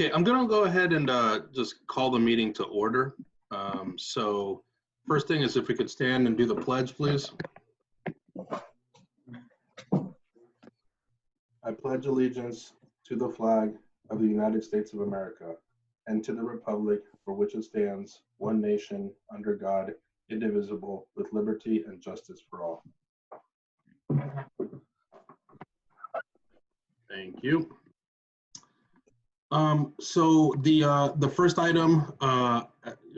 Okay, I'm gonna go ahead and just call the meeting to order. So first thing is if we could stand and do the pledge, please. I pledge allegiance to the flag of the United States of America and to the republic for which it stands, one nation, under God, indivisible, with liberty and justice for all. Thank you. So the first item,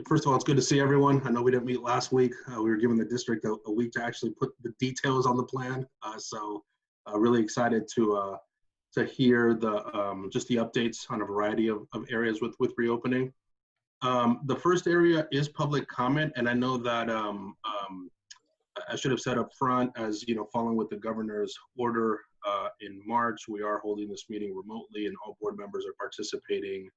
first of all, it's good to see everyone. I know we didn't meet last week. We were given the district a week to actually put the details on the plan. So really excited to hear the just the updates on a variety of areas with reopening. The first area is public comment, and I know that I should have said up front, as you know, following with the governor's order in March, we are holding this meeting remotely, and all board members are participating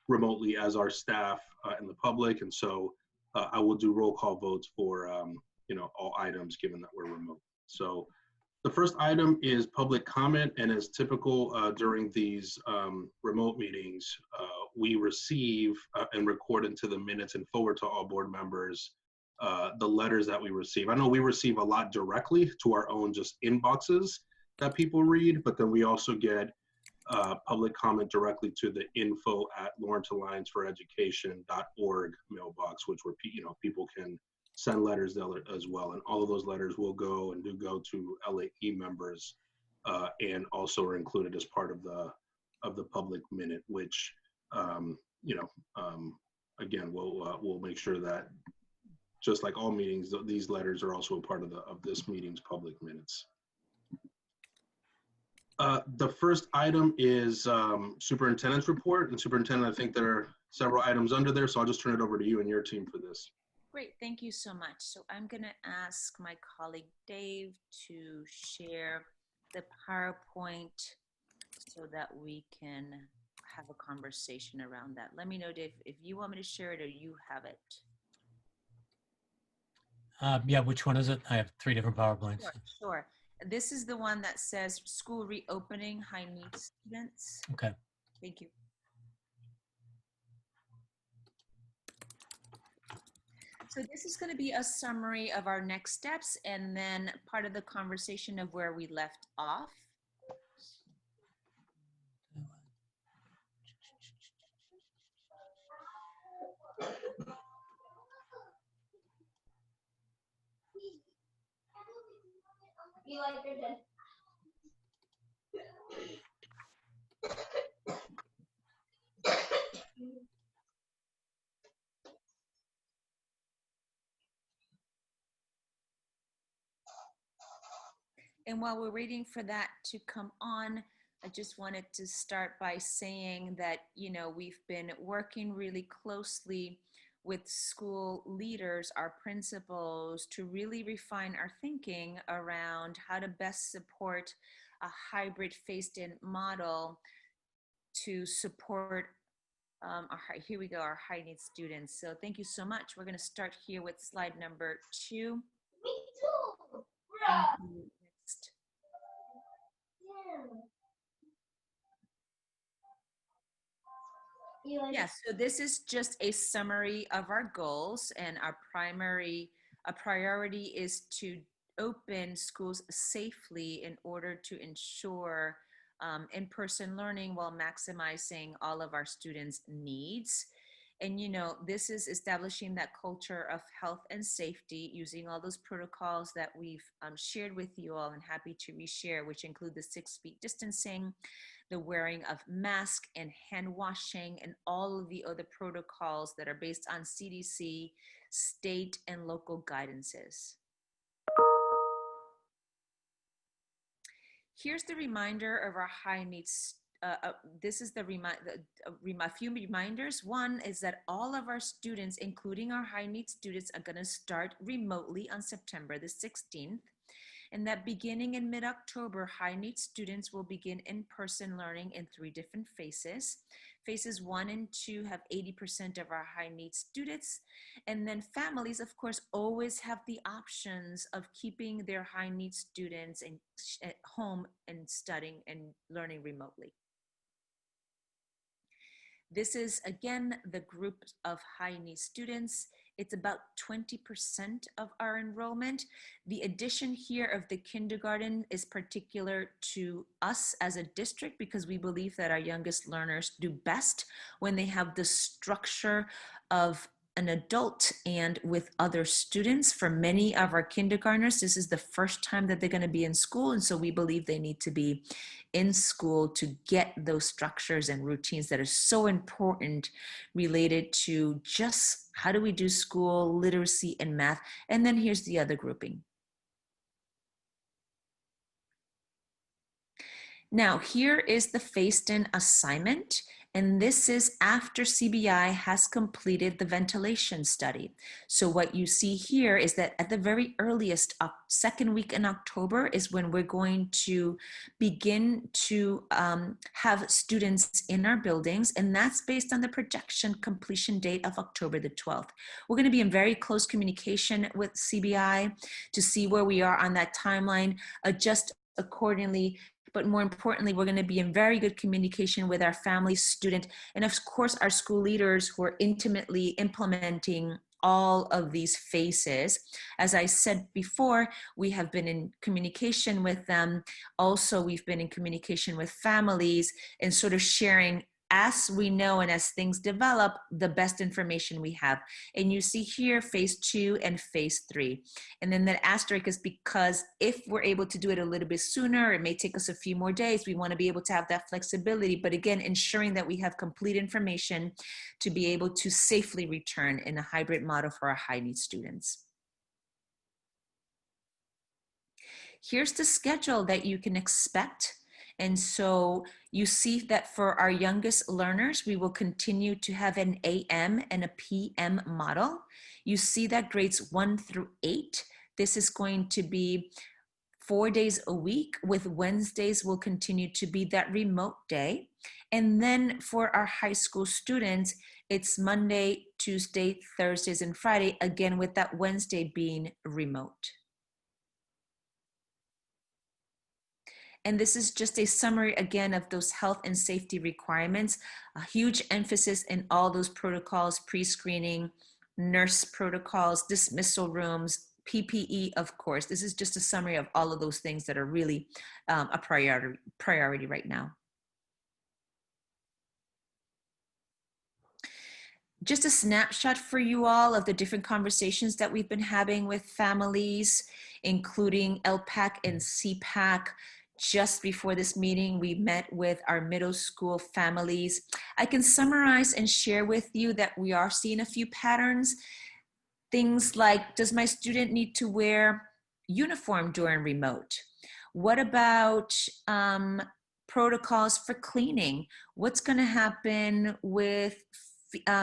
remotely as our staff and the public. And so I will do roll call votes for you know, all items, given that we're remote. So the first item is public comment, and as typical during these remote meetings, we receive and record into the minutes and forward to all board members the letters that we receive. I know we receive a lot directly to our own just inboxes that people read, but then we also get public comment directly to the info@lawrenceallianceforeducation.org mailbox, which where people can send letters as well, and all of those letters will go and do go to LAE members, and also are included as part of the public minute, which again we'll make sure that, just like all meetings, these letters are also a part of this meeting's public minutes. The first item is superintendent's report. And superintendent, I think there are several items under there, so I'll just turn it over to you and your team for this. Great, thank you so much. So I'm gonna ask my colleague Dave to share the PowerPoint so that we can have a conversation around that. Let me know, Dave, if you want me to share it or you have it. Yeah, which one is it? I have 3 different PowerPoints. Sure. This is the one that says school reopening, high needs students. Okay. Thank you. So this is going to be a summary of our next steps and then part of the conversation of where we left off. You like your dad? And while we're waiting for that to come on, I just wanted to start by saying that, you know, we've been working really closely with school leaders, our principals, to really refine our thinking around how to best support a hybrid phased-in model to support here we go, our high needs students. So thank you so much. We're going to start here with slide number 2. Me too. Next. Yeah. Yeah, so this is just a summary of our goals, and our priority is to open schools safely in order to ensure in-person learning while maximizing all of our students' needs. And, you know, this is establishing that culture of health and safety using all those protocols that we've shared with you all and happy to reshare, which include the 6 feet distancing, the wearing of mask and hand washing, and all of the other protocols that are based on CDC, state, and local guidances. Here's the reminder of our high needs. This is a few reminders. One is that all of our students, including our high needs students, are going to start remotely on September the 16th. And that beginning in mid-October, high needs students will begin in-person learning in 3 different phases. Phases 1 and 2 have 80% of our high needs students. And then families, of course, always have the options of keeping their high needs students at home and studying and learning remotely. This is, again, the group of high need students. It's about 20% of our enrollment. The addition here of the kindergarten is particular to us as a district because we believe that our youngest learners do best when they have the structure of an adult and with other students. For many of our kindergartners, this is the first time that they're going to be in school, and so we believe they need to be in school to get those structures and routines that are so important related to just how do we do school, literacy, and math. And then here's the other grouping. Now, here is the phased-in assignment, and this is after CBI has completed the ventilation study. So what you see here is that at the very earliest, second week in October is when we're going to begin to have students in our buildings, and that's based on the projection completion date of October the 12th. We're going to be in very close communication with CBI to see where we are on that timeline, adjust accordingly. But more importantly, we're going to be in very good communication with our family, student, and of course, our school leaders who are intimately implementing all of these phases. As I said before, we have been in communication with them. Also, we've been in communication with families and sort of sharing as we know and as things develop, the best information we have. And you see here phase 2 and phase 3. And then that asterisk is because if we're able to do it a little bit sooner, it may take us a few more days. We want to be able to have that flexibility, but again, ensuring that we have complete information to be able to safely return in a hybrid model for our high need students. Here's the schedule that you can expect. And so you see that for our youngest learners, we will continue to have an AM and a PM model. You see that grades 1 through 8, this is going to be 4 days a week, with Wednesdays will continue to be that remote day. And then for our high school students, it's Monday, Tuesday, Thursdays, and Friday, again with that Wednesday being remote. And this is just a summary again of those health and safety requirements, a huge emphasis in all those protocols, pre-screening, nurse protocols, dismissal rooms, PPE, of course. This is just a summary of all of those things that are really a priority right now. Just a snapshot for you all of the different conversations that we've been having with families, including LPAC and CPAC. Just before this meeting, we met with our middle school families. I can summarize and share with you that we are seeing a few patterns. Things like, does my student need to wear uniform during remote? What about protocols for cleaning? What's going to happen with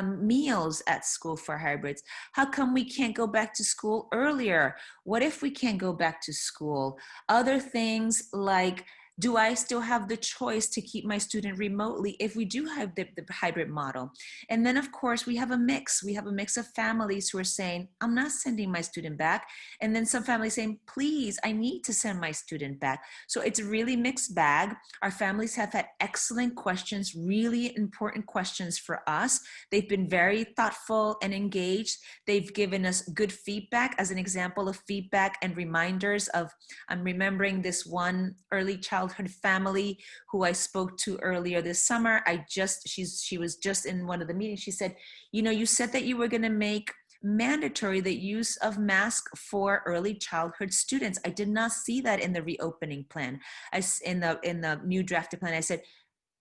meals at school for hybrids? How come we can't go back to school earlier? What if we can't go back to school? Other things like, do I still have the choice to keep my student remotely if we do have the hybrid model? And then of course we have a mix. We have a mix of families who are saying, I'm not sending my student back. And then some families saying, please, I need to send my student back. So it's a really mixed bag. Our families have had excellent questions, really important questions for us. They've been very thoughtful and engaged. They've given us good feedback. As an example of feedback and reminders of, I'm remembering this one early childhood family who I spoke to earlier this summer. She was just in one of the meetings. She said, you know, you said that you were going to make mandatory the use of masks for early childhood students. I did not see that in the reopening plan. In the new drafted plan, I said,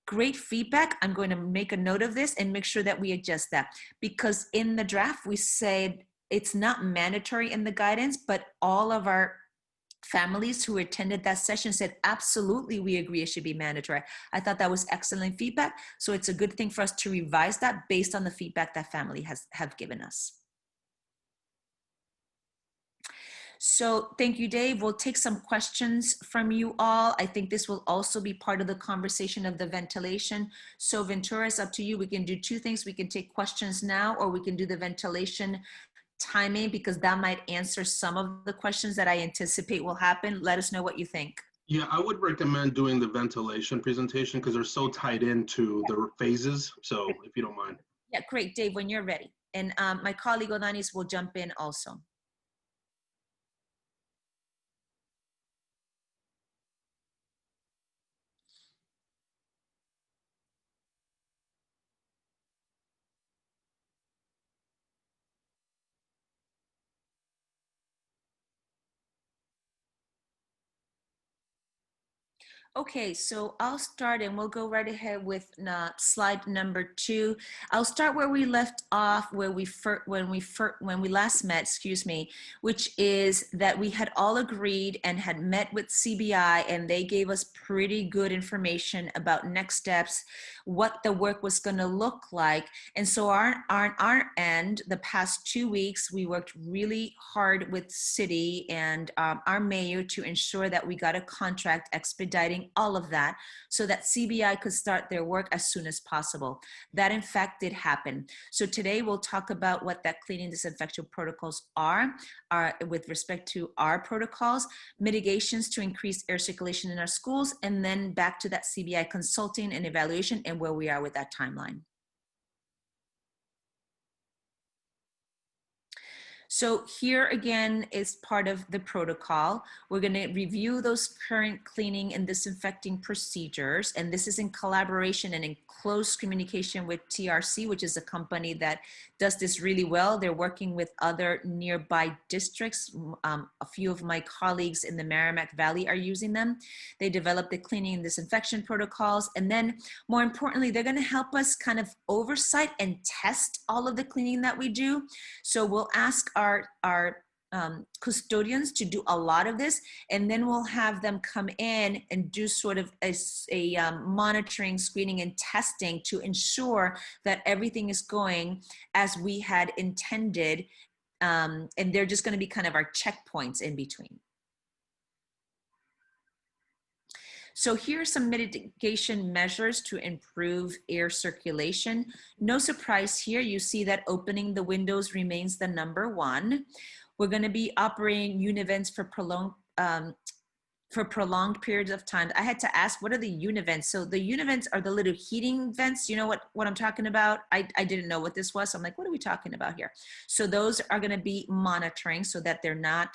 great feedback. I'm going to make a note of this and make sure that we adjust that, because in the draft we said it's not mandatory in the guidance, but all of our families who attended that session said, absolutely, we agree it should be mandatory. I thought that was excellent feedback. So it's a good thing for us to revise that based on the feedback that family have given us. So thank you, Dave. We'll take some questions from you all. I think this will also be part of the conversation of the ventilation. So Ventura, it's up to you. We can do two things. We can take questions now, or we can do the ventilation timing, because that might answer some of the questions that I anticipate will happen. Let us know what you think. Yeah, I would recommend doing the ventilation presentation because they're so tied into the phases. So if you don't mind. Yeah, great, Dave, when you're ready. And my colleague Odanis will jump in also. Okay, so I'll start and we'll go right ahead with slide number 2. I'll start where we left off, where when we last met, excuse me, which is that we had all agreed and had met with CBI, and they gave us pretty good information about next steps, what the work was going to look like. And so on our end, the past 2 weeks, we worked really hard with city and our mayor to ensure that we got a contract expediting all of that so that CBI could start their work as soon as possible. That in fact did happen. So today we'll talk about what that cleaning disinfection protocols are with respect to our protocols, mitigations to increase air circulation in our schools, and then back to that CBI consulting and evaluation and where we are with that timeline. So here again is part of the protocol. We're going to review those current cleaning and disinfecting procedures. And this is in collaboration and in close communication with TRC, which is a company that does this really well. They're working with other nearby districts. A few of my colleagues in the Merrimack Valley are using them. They develop the cleaning and disinfection protocols. And then more importantly, they're going to help us kind of oversight and test all of the cleaning that we do. So we'll ask our custodians to do a lot of this, and then we'll have them come in and do sort of a monitoring, screening, and testing to ensure that everything is going as we had intended. And they're just going to be kind of our checkpoints in between. So here are some mitigation measures to improve air circulation. No surprise here, you see that opening the windows remains the number one. We're going to be operating univents for prolonged periods of time. I had to ask, what are the univents? So the univents are the little heating vents. You know what I'm talking about? I didn't know what this was. So I'm like, what are we talking about here? So those are going to be monitoring so that they're not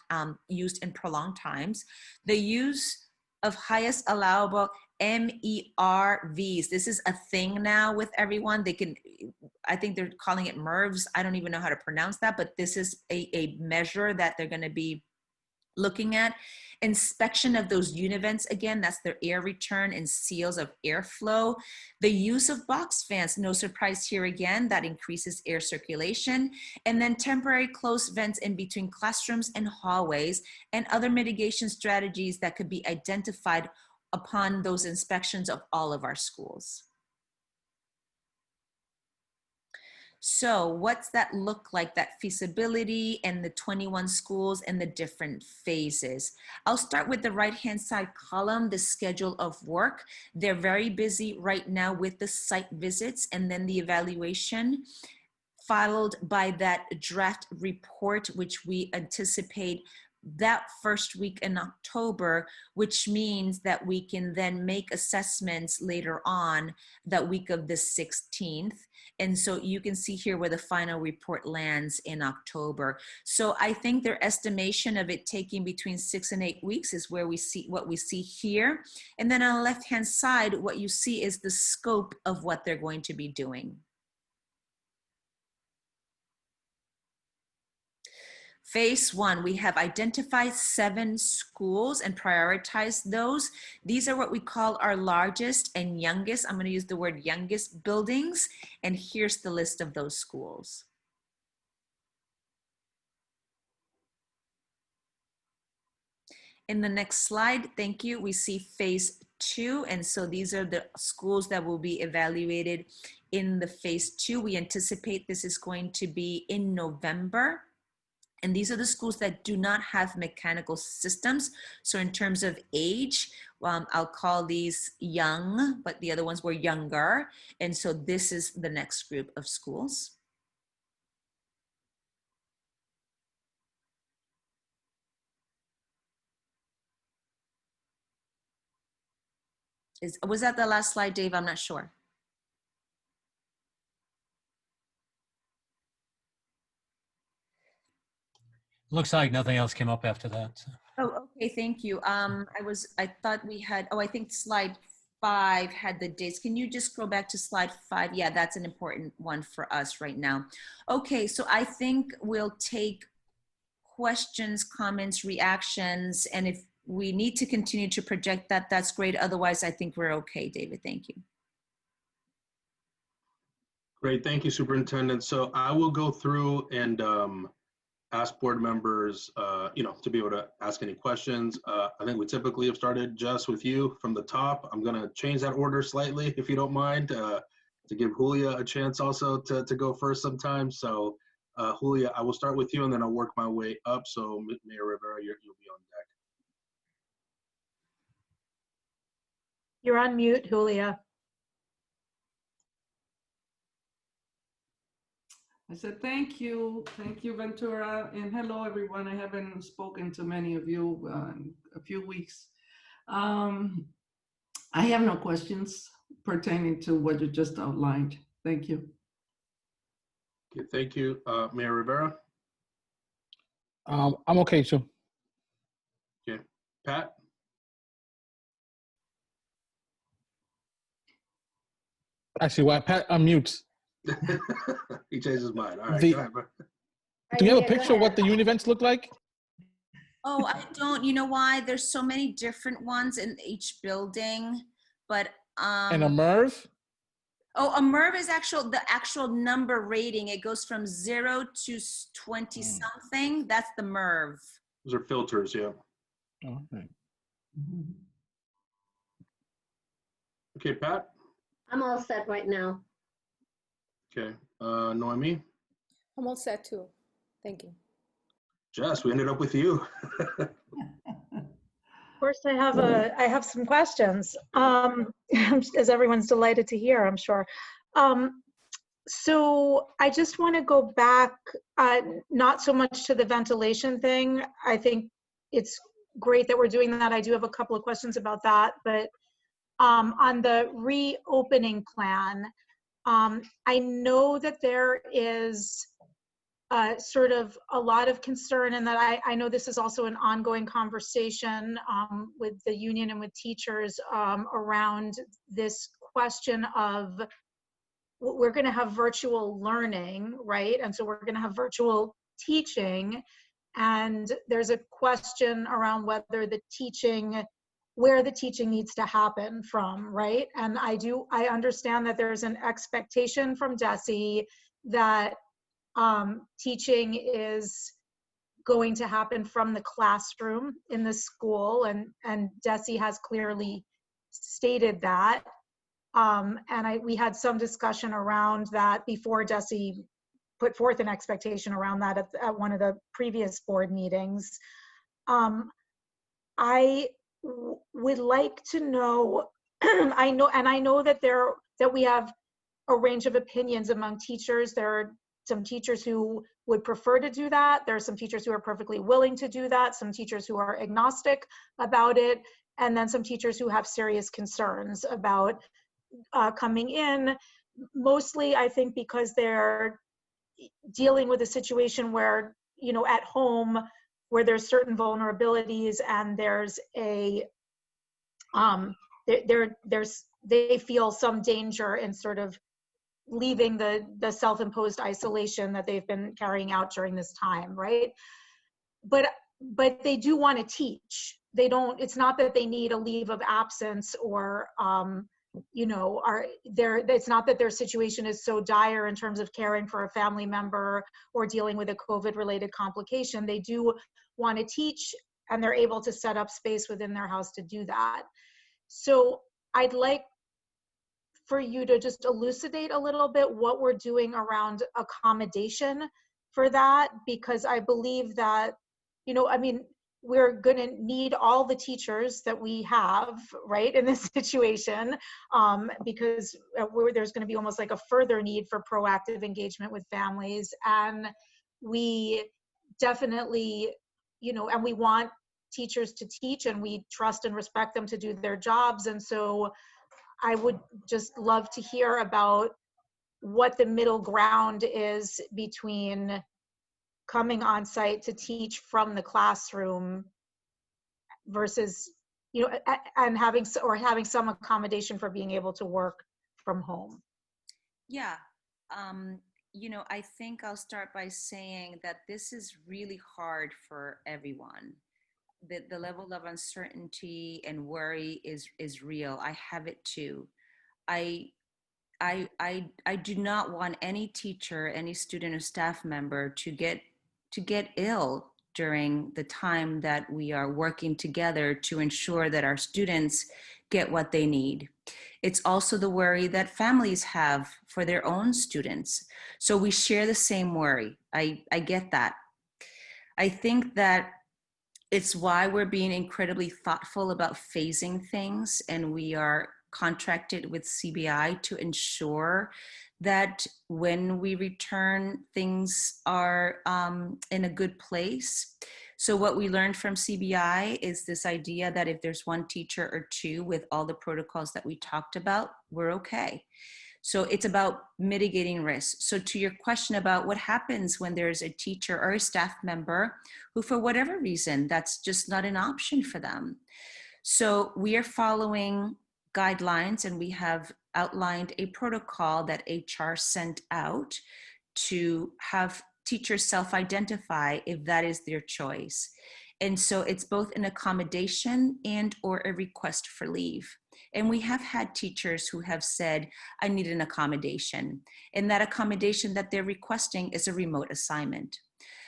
used in prolonged times. The use of highest allowable MERVs. This is a thing now with everyone. They can, I think they're calling it MERVs. I don't even know how to pronounce that, but this is a measure that they're going to be looking at. Inspection of those univents, again, that's their air return and seals of airflow. The use of box fans, no surprise here again, that increases air circulation. And then temporary closed vents in between classrooms and hallways, and other mitigation strategies that could be identified upon those inspections of all of our schools. So what's that look like, that feasibility and the 21 schools and the different phases? I'll start with the right-hand side column, the schedule of work. They're very busy right now with the site visits and then the evaluation, followed by that draft report, which we anticipate that first week in October, which means that we can then make assessments later on that week of the 16th. And so you can see here where the final report lands in October. So I think their estimation of it taking between 6 and 8 weeks is where we see what we see here. And then on the left-hand side, what you see is the scope of what they're going to be doing. Phase one, we have identified 7 schools and prioritized those. These are what we call our largest and youngest, I'm going to use the word youngest buildings, and here's the list of those schools. In the next slide, thank you, we see phase 2, and so these are the schools that will be evaluated in the phase 2. We anticipate this is going to be in November. And these are the schools that do not have mechanical systems. So in terms of age, I'll call these young, but the other ones were younger. And so this is the next group of schools. Was that the last slide, Dave? I'm not sure. Looks like nothing else came up after that. So. Oh, okay, thank you. I thought we had, I think slide 5 had the dates. Can you just scroll back to slide 5? Yeah, that's an important one for us right now. Okay, so I think we'll take questions, comments, reactions, and if we need to continue to project that, that's great. Otherwise, I think we're okay, David. Thank you. Great, thank you, Superintendent. So I will go through and ask board members, to be able to ask any questions. I think we typically have started just with you from the top. I'm gonna change that order slightly, if you don't mind, to give Julia a chance also to go first sometime. So Julia, I will start with you and then I'll work my way up. So Mayor Rivera, you'll be on deck. You're on mute, Julia. I said, thank you, Ventura, and hello, everyone. I haven't spoken to many of you in a few weeks. I have no questions pertaining to what you just outlined. Thank you. Okay, thank you. Mayor Rivera? I'm okay, too. Okay, Pat? Actually, why Pat unmutes? He changed his mind. All right, The- go ahead, bro. Do you have a picture of what the univents look like? Oh, I don't. You know why? There's so many different ones in each building, but And a MERV? oh, a MERV is the actual number rating. It goes from 0 to 20 something. That's the MERV. Those are filters, yeah. Oh, right. Okay, Pat? I'm all set right now. Okay, Noemi? I'm all set too. Thank you. Jess, we ended up with you. Of course, I have some questions, as everyone's delighted to hear, I'm sure. So I just want to go back, not so much to the ventilation thing. I think it's great that we're doing that. I do have a couple of questions about that, but on the reopening plan, I know that there is sort of a lot of concern, and that I know this is also an ongoing conversation with the union and with teachers around this question of, we're going to have virtual learning, right? And so we're going to have virtual teaching, and there's a question around where the teaching needs to happen from, right? And I understand that there's an expectation from DESE that teaching is going to happen from the classroom in the school, and DESE has clearly stated that. And we had some discussion around that before DESE put forth an expectation around that at one of the previous board meetings. I would like to know, I know that we have a range of opinions among teachers. There are some teachers who would prefer to do that. There are some teachers who are perfectly willing to do that, some teachers who are agnostic about it, and then some teachers who have serious concerns about coming in, mostly I think because they're dealing with a situation where, at home, where there's certain vulnerabilities and there's they feel some danger in sort of leaving the self-imposed isolation that they've been carrying out during this time, right? But they do want to teach. It's not that they need a leave of absence or it's not that their situation is so dire in terms of caring for a family member or dealing with a COVID-related complication. They do want to teach, and they're able to set up space within their house to do that. So I'd like for you to just elucidate a little bit what we're doing around accommodation for that, because I believe that, we're going to need all the teachers that we have, right, in this situation, because there's going to be almost like a further need for proactive engagement with families. And we definitely, and we want teachers to teach, and we trust and respect them to do their jobs. And so I would just love to hear about what the middle ground is between coming on site to teach from the classroom versus, you know, and having some accommodation for being able to work from home. Yeah. You know, I think I'll start by saying that this is really hard for everyone. The level of uncertainty and worry is real. I have it too. I do not want any teacher, any student or staff member to get ill during the time that we are working together to ensure that our students get what they need. It's also the worry that families have for their own students. So we share the same worry. I get that. I think that it's why we're being incredibly thoughtful about phasing things, and we are contracted with CBI to ensure that when we return, things are in a good place. So what we learned from CBI is this idea that if there's one teacher or two with all the protocols that we talked about, we're okay. So it's about mitigating risk. So to your question about what happens when there's a teacher or a staff member who, for whatever reason, that's just not an option for them. So we are following guidelines, and we have outlined a protocol that HR sent out to have teachers self-identify if that is their choice. And so it's both an accommodation and or a request for leave. And we have had teachers who have said, I need an accommodation. And that accommodation that they're requesting is a remote assignment.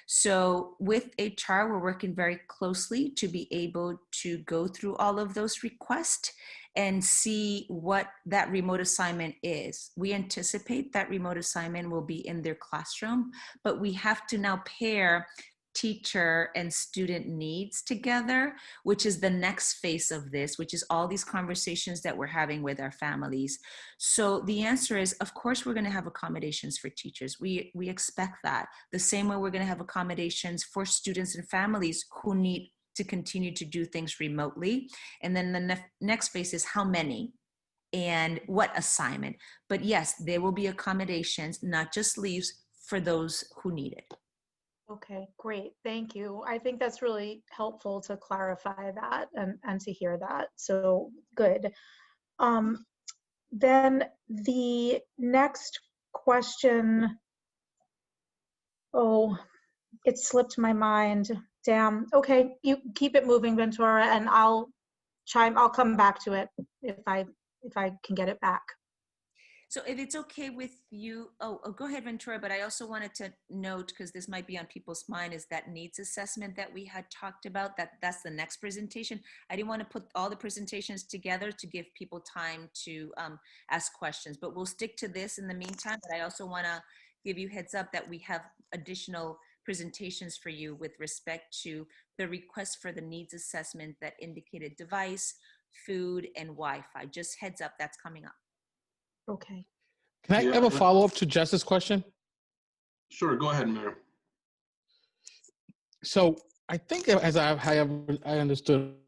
So with HR, we're working very closely to be able to go through all of those requests and see what that remote assignment is. We anticipate that remote assignment will be in their classroom, but we have to now pair teacher and student needs together, which is the next phase of this, which is all these conversations that we're having with our families. So the answer is, of course, we're going to have accommodations for teachers. We expect that. The same way we're going to have accommodations for students and families who need to continue to do things remotely. And then the next phase is how many and what assignment. But yes, there will be accommodations, not just leaves, for those who need it. Okay, great. Thank you. I think that's really helpful to clarify that and to hear that. So good. Then the next question, oh, it slipped my mind. Damn. Okay, you keep it moving, Ventura, and I'll come back to it if I can get it back. So if it's okay with you, go ahead, Ventura, but I also wanted to note, because this might be on people's mind, is that needs assessment that we had talked about, that's the next presentation. I didn't want to put all the presentations together to give people time to ask questions, but we'll stick to this in the meantime. But I also want to give you heads up that we have additional presentations for you with respect to the request for the needs assessment that indicated device, food, and Wi-Fi. Just heads up, that's coming up. Okay. Can I Yeah. have a follow-up to Jess's question? Sure, go ahead, Mayor. So I think as I understood.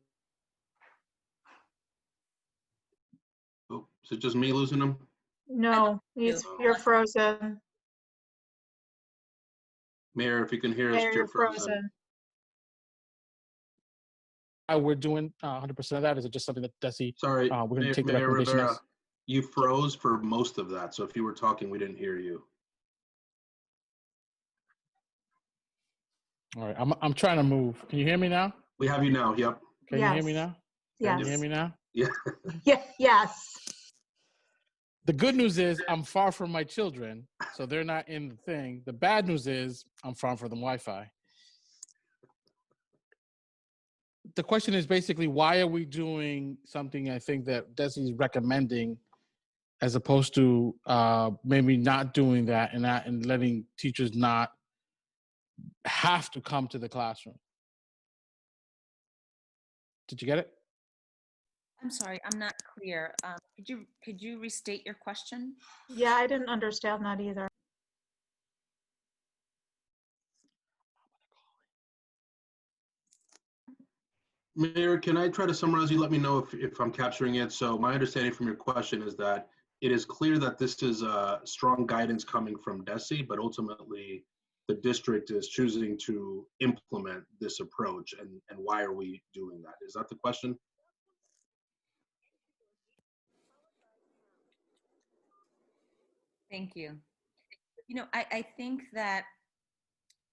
Oh, is it just me losing him? No, you're frozen. Mayor, if you can hear us, Mayor, you're frozen. We're doing 100% of that? Is it just something that Desi, Sorry, we're going to take the Mayor recommendation Rivera, as? you froze for most of that. So if you were talking, we didn't hear you. All right, I'm trying to move. Can you hear me now? We have you now. Yep. Can you hear me now? Yes. Can you hear me now? Yeah. Yes. The good news is I'm far from my children, so they're not in the thing. The bad news is I'm far from the Wi-Fi. The question is basically, why are we doing something I think that Desi's recommending, as opposed to maybe not doing that and letting teachers not have to come to the classroom? Did you get it? I'm sorry, I'm not clear. Could you restate your question? Yeah, I didn't understand that either. Mayor, can I try to summarize? You let me know if I'm capturing it. So my understanding from your question is that it is clear that this is strong guidance coming from DESE, but ultimately the district is choosing to implement this approach. And why are we doing that? Is that the question? Thank you. You know, I think that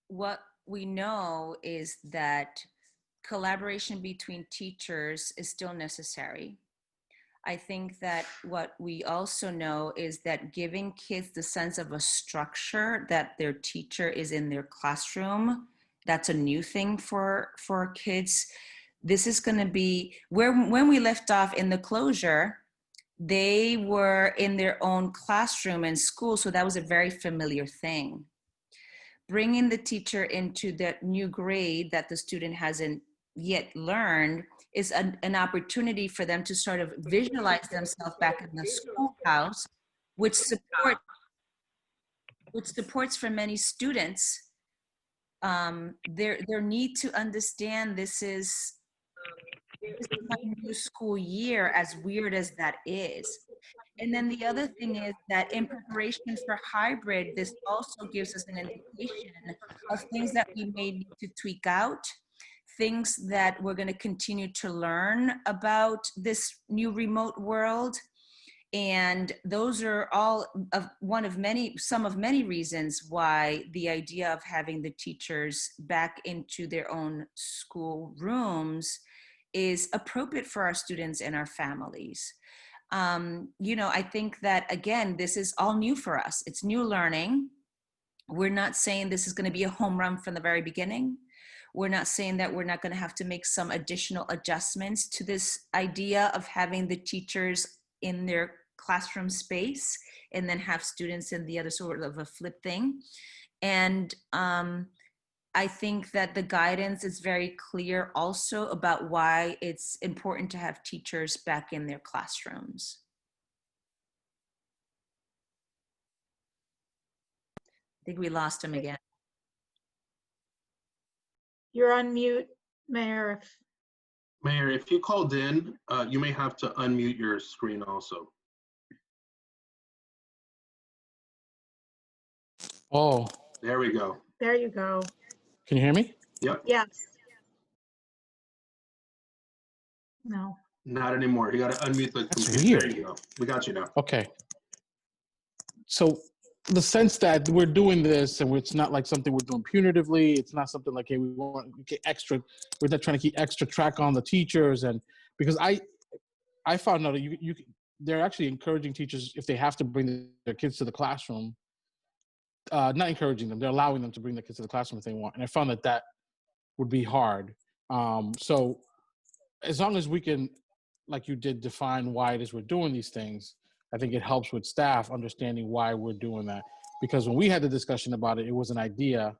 what we know is that collaboration between teachers is still necessary. I think that what we also know is that giving kids the sense of a structure that their teacher is in their classroom, that's a new thing for kids. This is going to be where when we left off in the closure, they were in their own classroom and school, so that was a very familiar thing. Bringing the teacher into that new grade that the student hasn't yet learned is an opportunity for them to sort of visualize themselves back in the schoolhouse, which supports for many students their need to understand this is my new school year, as weird as that is. And then the other thing is that in preparation for hybrid, this also gives us an indication of things that we may need to tweak out, things that we're going to continue to learn about this new remote world. And those are all of some of many reasons why the idea of having the teachers back into their own school rooms is appropriate for our students and our families. You know, I think that, again, this is all new for us. It's new learning. We're not saying this is going to be a home run from the very beginning. We're not saying that we're not going to have to make some additional adjustments to this idea of having the teachers in their classroom space and then have students in the other, sort of a flip thing. And I think that the guidance is very clear also about why it's important to have teachers back in their classrooms. I think we lost him again. You're on mute, Mayor. Mayor, if you called in, you may have to unmute your screen also. Oh, There we go. There you go. can you hear me? Yep. Yes. No. Not anymore. You got to unmute the That's computer. There weird. you go. We got you now. Okay. So the sense that we're doing this and it's not like something we're doing punitively. It's not something like, hey, we want to get extra. We're not trying to keep extra track on the teachers. And because I found out that they're actually encouraging teachers, if they have to bring their kids to the classroom, not encouraging them, they're allowing them to bring their kids to the classroom if they want. And I found that would be hard. So as long as we can, like you did, define why it is we're doing these things, I think it helps with staff understanding why we're doing that. Because when we had the discussion about it, it was an idea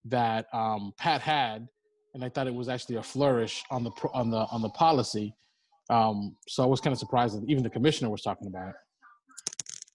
that Pat had, and I thought it was actually a flourish on the policy. So I was kind of surprised that even the commissioner was talking about it.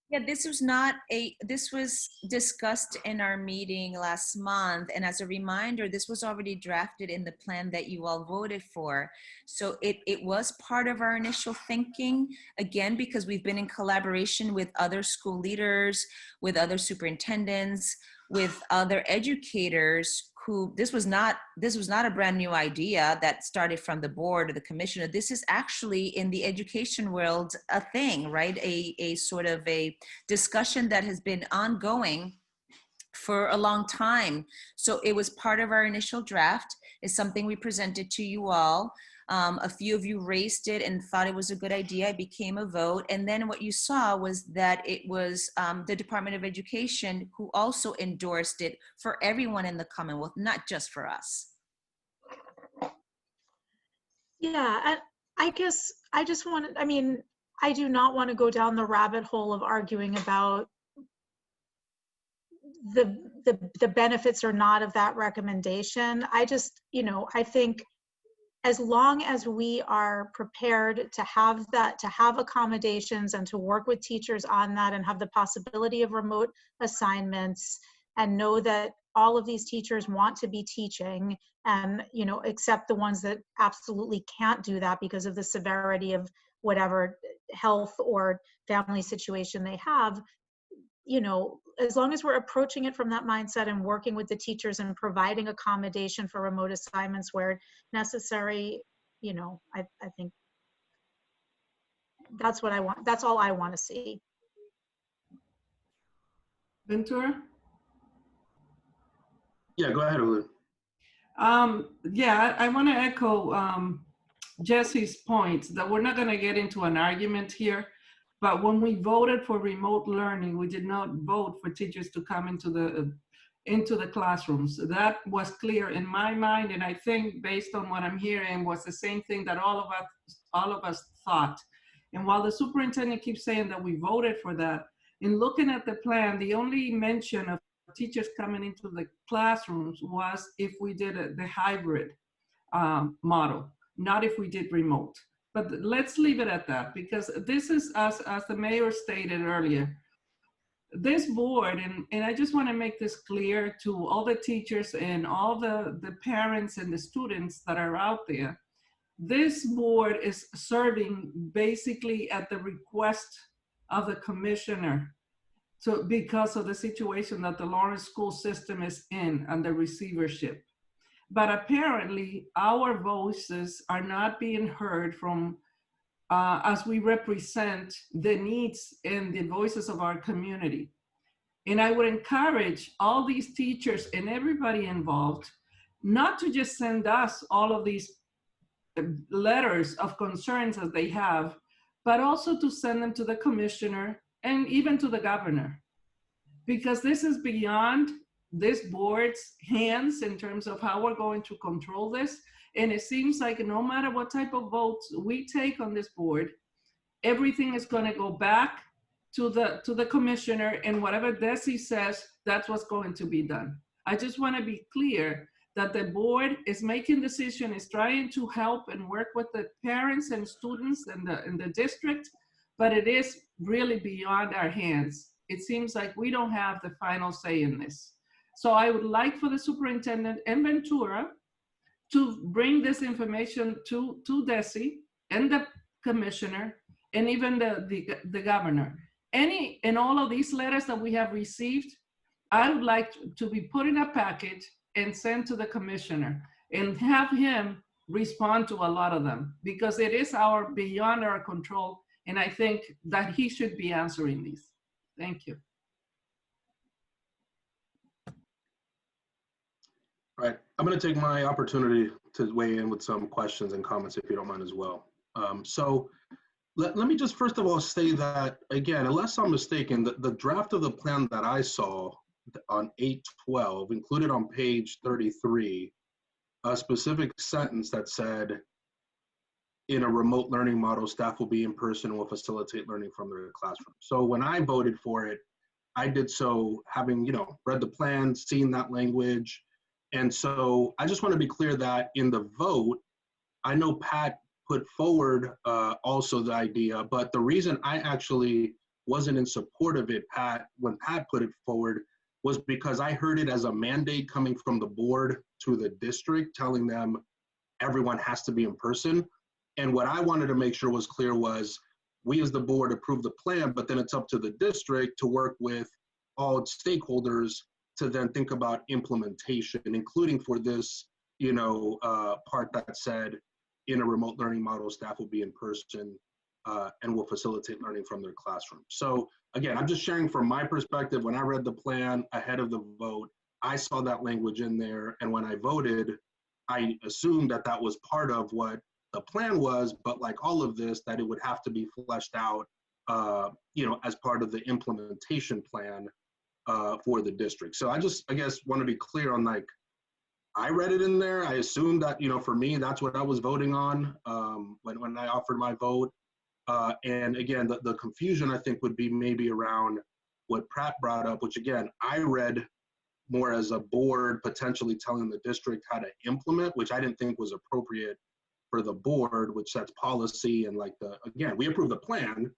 Yeah, this was discussed in our meeting last month. And as a reminder, this was already drafted in the plan that you all voted for. So it was part of our initial thinking, again, because we've been in collaboration with other school leaders, with other superintendents, with other educators who, this was not a brand new idea that started from the board or the commissioner. This is actually in the education world a thing, right? A sort of a discussion that has been ongoing for a long time. So it was part of our initial draft. It's something we presented to you all. A few of you raised it and thought it was a good idea. It became a vote. And then what you saw was that it was the Department of Education who also endorsed it for everyone in the Commonwealth, not just for us. Yeah, I guess I just wanted, I mean, I do not want to go down the rabbit hole of arguing about the benefits or not of that recommendation. I just, I think as long as we are prepared to have accommodations and to work with teachers on that and have the possibility of remote assignments, and know that all of these teachers want to be teaching, and, you know, except the ones that absolutely can't do that because of the severity of whatever health or family situation they have. You know, as long as we're approaching it from that mindset and working with the teachers and providing accommodation for remote assignments where necessary, you know, I think that's what I want. That's all I want to see. Ventura? Yeah, go ahead, Olu. Yeah, I want to echo Jesse's point that we're not going to get into an argument here. But when we voted for remote learning, we did not vote for teachers to come into the classrooms. That was clear in my mind, and I think based on what I'm hearing was the same thing that all of us thought. And while the superintendent keeps saying that we voted for that, in looking at the plan, the only mention of teachers coming into the classrooms was if we did the hybrid model, not if we did remote. But let's leave it at that, because this is, as the mayor stated earlier, this board, and I just want to make this clear to all the teachers and all the parents and the students that are out there, this board is serving basically at the request of the commissioner. So because of the situation that the Lawrence school system is in and the receivership. But apparently our voices are not being heard from as we represent the needs and the voices of our community. And I would encourage all these teachers and everybody involved not to just send us all of these letters of concerns that they have, but also to send them to the commissioner and even to the governor. Because this is beyond this board's hands in terms of how we're going to control this. And it seems like no matter what type of votes we take on this board, everything is going to go back to the commissioner, and whatever Desi says, that's what's going to be done. I just want to be clear that the board is making decisions, is trying to help and work with the parents and students in the district, but it is really beyond our hands. It seems like we don't have the final say in this. So I would like for the superintendent and Ventura to bring this information to Desi and the commissioner and even the governor. In all of these letters that we have received, I would like to be put in a package and sent to the commissioner and have him respond to a lot of them, because it is beyond our control. And I think that he should be answering these. Thank you. All right, I'm going to take my opportunity to weigh in with some questions and comments, if you don't mind as well. So let me just first of all say that, again, unless I'm mistaken, the draft of the plan that I saw on 8/12 included on page 33 a specific sentence that said, in a remote learning model, staff will be in person and will facilitate learning from their classroom. So when I voted for it, I did so having, read the plan, seen that language. And so I just want to be clear that in the vote, I know Pat put forward also the idea, but the reason I actually wasn't in support of it, when Pat put it forward, was because I heard it as a mandate coming from the board to the district, telling them everyone has to be in person. And what I wanted to make sure was clear was, we as the board approve the plan, but then it's up to the district to work with all stakeholders to then think about implementation, including for this, part that said, in a remote learning model, staff will be in person and will facilitate learning from their classroom. So again, I'm just sharing from my perspective. When I read the plan ahead of the vote, I saw that language in there. And when I voted, I assumed that that was part of what the plan was, but like all of this, that it would have to be fleshed out, as part of the implementation plan for the district. So I guess want to be clear on, like, I read it in there. I assumed that, for me, that's what I was voting on when I offered my vote. And again, the confusion, I think, would be maybe around what Pratt brought up, which again, I read more as a board potentially telling the district how to implement, which I didn't think was appropriate for the board, which sets policy. And again, we approve the plan,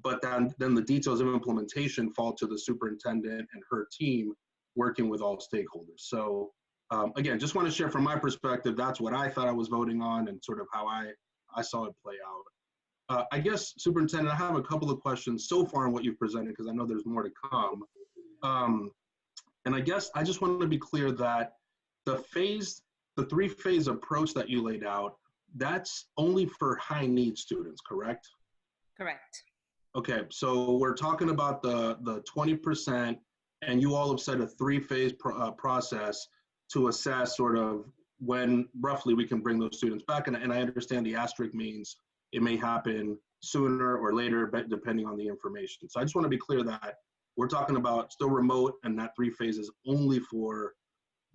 but then the details of implementation fall to the superintendent and her team working with all stakeholders. So again, just want to share from my perspective, that's what I thought I was voting on and sort of how I saw it play out. I guess, Superintendent, I have a couple of questions so far on what you've presented, because I know there's more to come. And I guess I just want to be clear that the three-phase approach that you laid out, that's only for high need students, correct? Correct. Okay, so we're talking about the 20%, and you all have said a three-phase process to assess sort of when roughly we can bring those students back. And I understand the asterisk means it may happen sooner or later, but depending on the information. So I just want to be clear that we're talking about still remote, and that 3 phases only for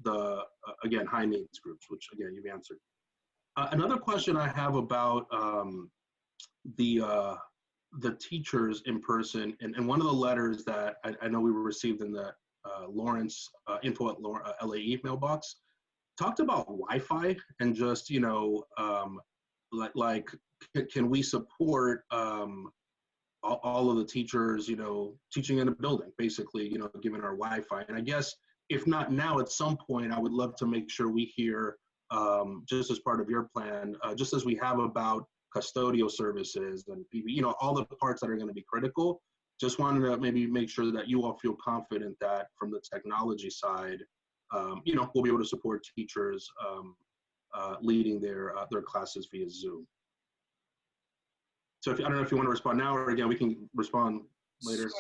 the, again, high needs groups, which again, you've answered. Another question I have about the teachers in person, and one of the letters that I know we received in the Lawrence info at LA email box talked about Wi-Fi and just, you know, like can we support all of the teachers, you know, teaching in a building, basically, you know, given our Wi-Fi. And I guess if not now, at some point, I would love to make sure we hear, just as part of your plan, just as we have about custodial services and, you know, all the parts that are going to be critical. Just wanted to maybe make sure that you all feel confident that from the technology side, you know, we'll be able to support teachers leading their classes via Zoom. So I don't know if you want to respond now, or again, we can respond later. Sure.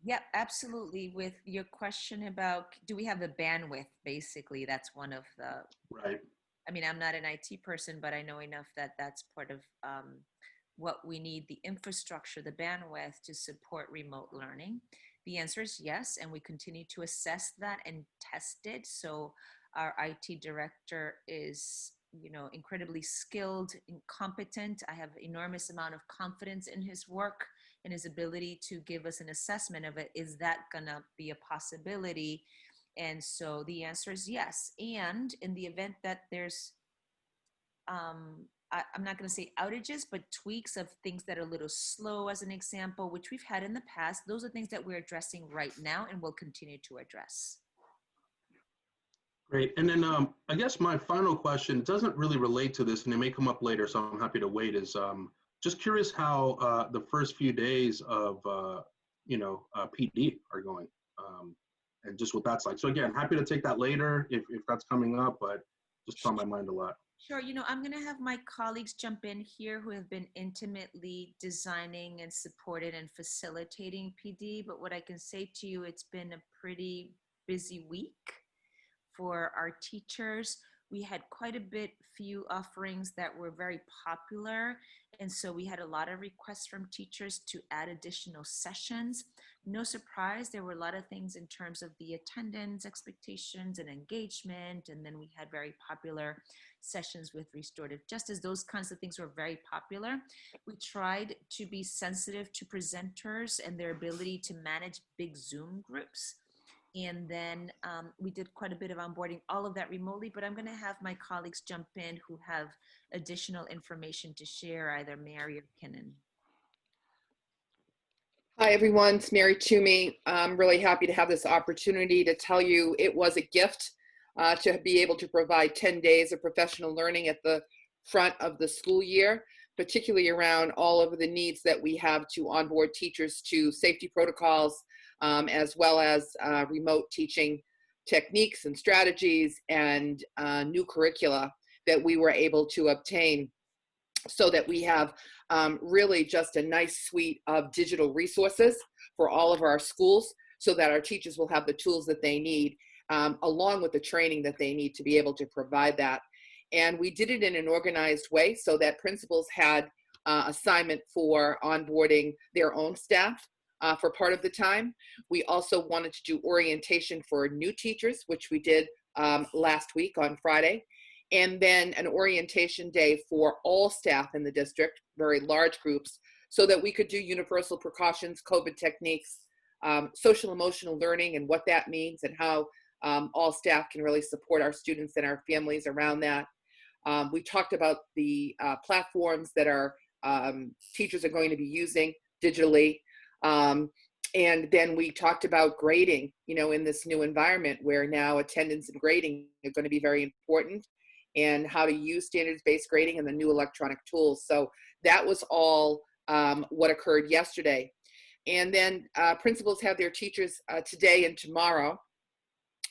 Yep, absolutely. With your question about, do we have the bandwidth, basically, that's one of the, right. I mean, I'm not an IT person, but I know enough that that's part of what we need, the infrastructure, the bandwidth to support remote learning. The answer is yes, and we continue to assess that and test it. So our IT director is, you know, incredibly skilled and competent. I have enormous amount of confidence in his work and his ability to give us an assessment of it. Is that gonna be a possibility? And so the answer is yes. And in the event that there's, I'm not going to say outages, but tweaks of things that are a little slow, as an example, which we've had in the past, those are things that we're addressing right now and will continue to address. Great. And then I guess my final question doesn't really relate to this, and it may come up later, so I'm happy to wait, is just curious how the first few days of, you know, PD are going, and just what that's like. So again, happy to take that later if that's coming up, but just on my mind a lot. Sure. You know, I'm going to have my colleagues jump in here who have been intimately designing and supported and facilitating PD. But what I can say to you, it's been a pretty busy week for our teachers. We had quite a few offerings that were very popular. And so we had a lot of requests from teachers to add additional sessions. No surprise, there were a lot of things in terms of the attendance expectations and engagement. And then we had very popular sessions with restorative justice. Those kinds of things were very popular. We tried to be sensitive to presenters and their ability to manage big Zoom groups. And then we did quite a bit of onboarding, all of that remotely, but I'm going to have my colleagues jump in who have additional information to share, either Mary or Kenan. Hi, everyone. It's Mary Toomey. I'm really happy to have this opportunity to tell you it was a gift to be able to provide 10 days of professional learning at the front of the school year, particularly around all of the needs that we have to onboard teachers to safety protocols, as well as remote teaching techniques and strategies and new curricula that we were able to obtain, so that we have really just a nice suite of digital resources for all of our schools, so that our teachers will have the tools that they need, along with the training that they need to be able to provide that. And we did it in an organized way so that principals had assignment for onboarding their own staff for part of the time. We also wanted to do orientation for new teachers, which we did last week on Friday. And then an orientation day for all staff in the district, very large groups, so that we could do universal precautions, COVID techniques, social emotional learning and what that means, and how all staff can really support our students and our families around that. We talked about the platforms that our teachers are going to be using digitally. And then we talked about grading, in this new environment where now attendance and grading are going to be very important, and how to use standards-based grading and the new electronic tools. So that was all what occurred yesterday. And then principals have their teachers today and tomorrow.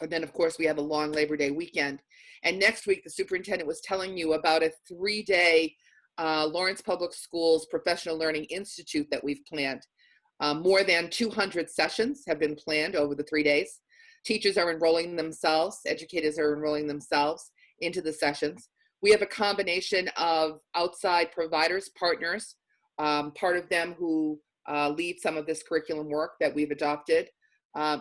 And then, of course, we have a long Labor Day weekend. And next week, the superintendent was telling you about a 3-day Lawrence Public Schools Professional Learning Institute that we've planned. More than 200 sessions have been planned over the 3 days. Teachers are enrolling themselves, educators are enrolling themselves into the sessions. We have a combination of outside providers, partners, part of them who lead some of this curriculum work that we've adopted,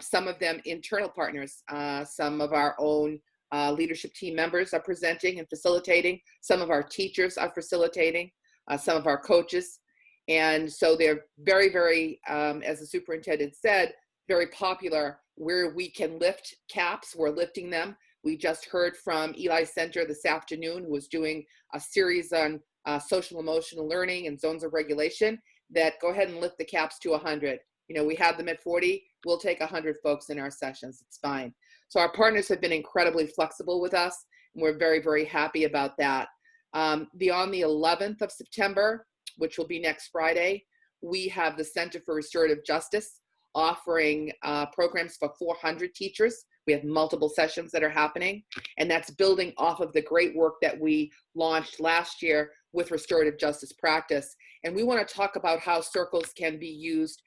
some of them internal partners, some of our own leadership team members are presenting and facilitating, some of our teachers are facilitating, some of our coaches. And so they're very, very, as the superintendent said, very popular. Where we can lift caps, we're lifting them. We just heard from Eli Center this afternoon, who was doing a series on social emotional learning and zones of regulation, that go ahead and lift the caps to 100. We have them at 40. We'll take 100 folks in our sessions. It's fine. So our partners have been incredibly flexible with us, and we're very, very happy about that. On the 11th of September, which will be next Friday, we have the Center for Restorative Justice offering programs for 400 teachers. We have multiple sessions that are happening, and that's building off of the great work that we launched last year with restorative justice practice. And we want to talk about how circles can be used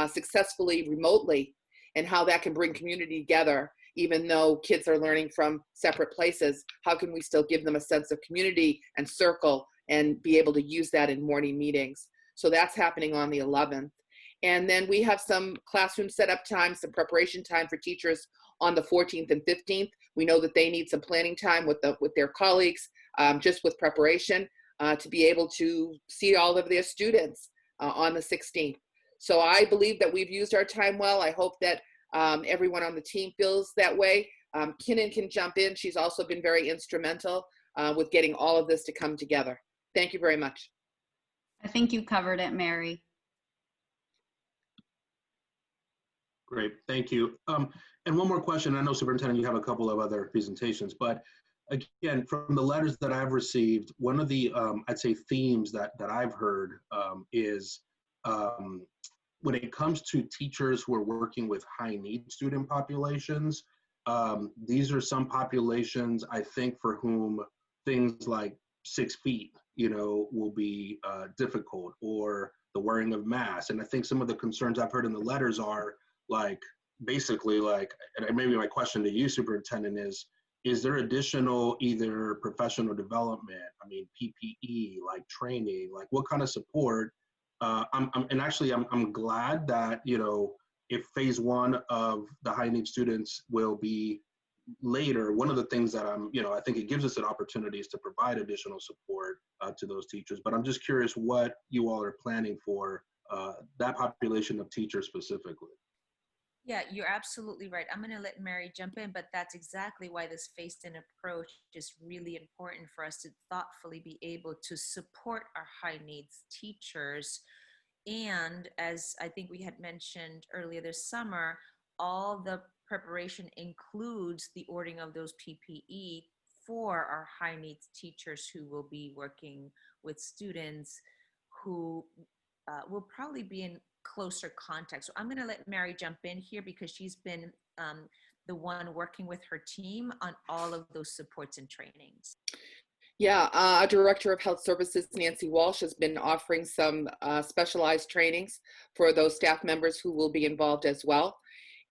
successfully remotely, and how that can bring community together. Even though kids are learning from separate places, how can we still give them a sense of community and circle and be able to use that in morning meetings? So that's happening on the 11th. And then we have some classroom setup time, some preparation time for teachers on the 14th and 15th. We know that they need some planning time with their colleagues, just with preparation, to be able to see all of their students on the 16th. So I believe that we've used our time well. I hope that everyone on the team feels that way. Kinnan can jump in. She's also been very instrumental with getting all of this to come together. Thank you very much. I think you covered it, Mary. Great, thank you. And one more question. I know, Superintendent, you have a couple of other presentations, but again, from the letters that I've received, one of the, I'd say, themes that I've heard is when it comes to teachers who are working with high need student populations, these are some populations, I think, for whom things like 6 feet, will be difficult, or the wearing of masks. And I think some of the concerns I've heard in the letters are basically, and maybe my question to you, Superintendent, is there additional either professional development, PPE, like training, like what kind of support? I'm glad that, if phase 1 of the high need students will be later, one of the things that I think it gives us an opportunity is to provide additional support to those teachers. But I'm just curious what you all are planning for that population of teachers specifically. Yeah, you're absolutely right. I'm going to let Mary jump in, but that's exactly why this phased-in approach is really important for us to thoughtfully be able to support our high needs teachers. And as I think we had mentioned earlier this summer, all the preparation includes the ordering of those PPE for our high needs teachers who will be working with students who will probably be in closer contact. So I'm going to let Mary jump in here because she's been the one working with her team on all of those supports and trainings. Yeah, our Director of Health Services, Nancy Walsh, has been offering some specialized trainings for those staff members who will be involved as well.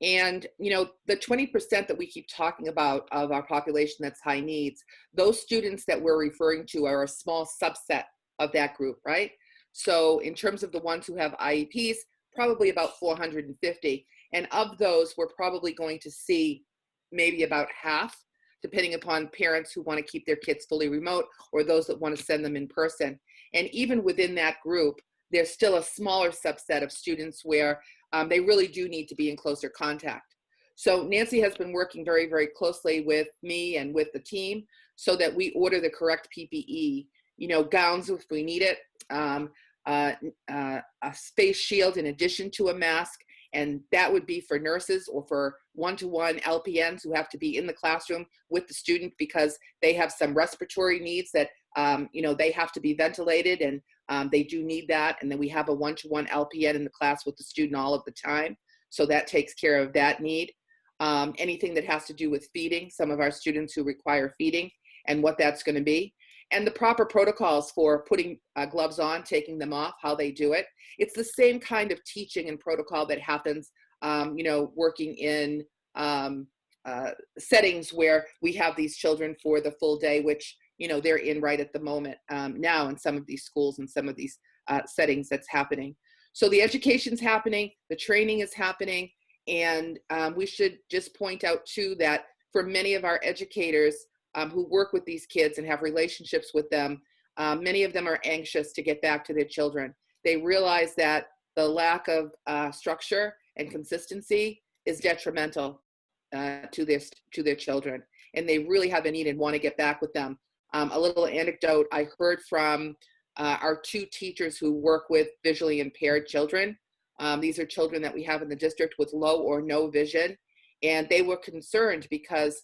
And, the 20% that we keep talking about of our population that's high needs, those students that we're referring to are a small subset of that group, right? So in terms of the ones who have IEPs, probably about 450. And of those, we're probably going to see maybe about half, depending upon parents who want to keep their kids fully remote or those that want to send them in person. And even within that group, there's still a smaller subset of students where they really do need to be in closer contact. So Nancy has been working very, very closely with me and with the team so that we order the correct PPE, gowns if we need it, a face shield in addition to a mask, And that would be for nurses or for one-to-one LPNs who have to be in the classroom with the student because they have some respiratory needs that, they have to be ventilated, and they do need that. And then we have a one-to-one LPN in the class with the student all of the time. So that takes care of that need. Anything that has to do with feeding, some of our students who require feeding and what that's going to be. And the proper protocols for putting gloves on, taking them off, how they do it. It's the same kind of teaching and protocol that happens, working in settings where we have these children for the full day, which, they're in right at the moment now in some of these schools and some of these settings that's happening. So the education's happening, the training is happening, and we should just point out too that for many of our educators who work with these kids and have relationships with them, many of them are anxious to get back to their children. They realize that the lack of structure and consistency is detrimental to their children, and they really have a need and want to get back with them. A little anecdote I heard from our 2 teachers who work with visually impaired children. These are children that we have in the district with low or no vision, and they were concerned because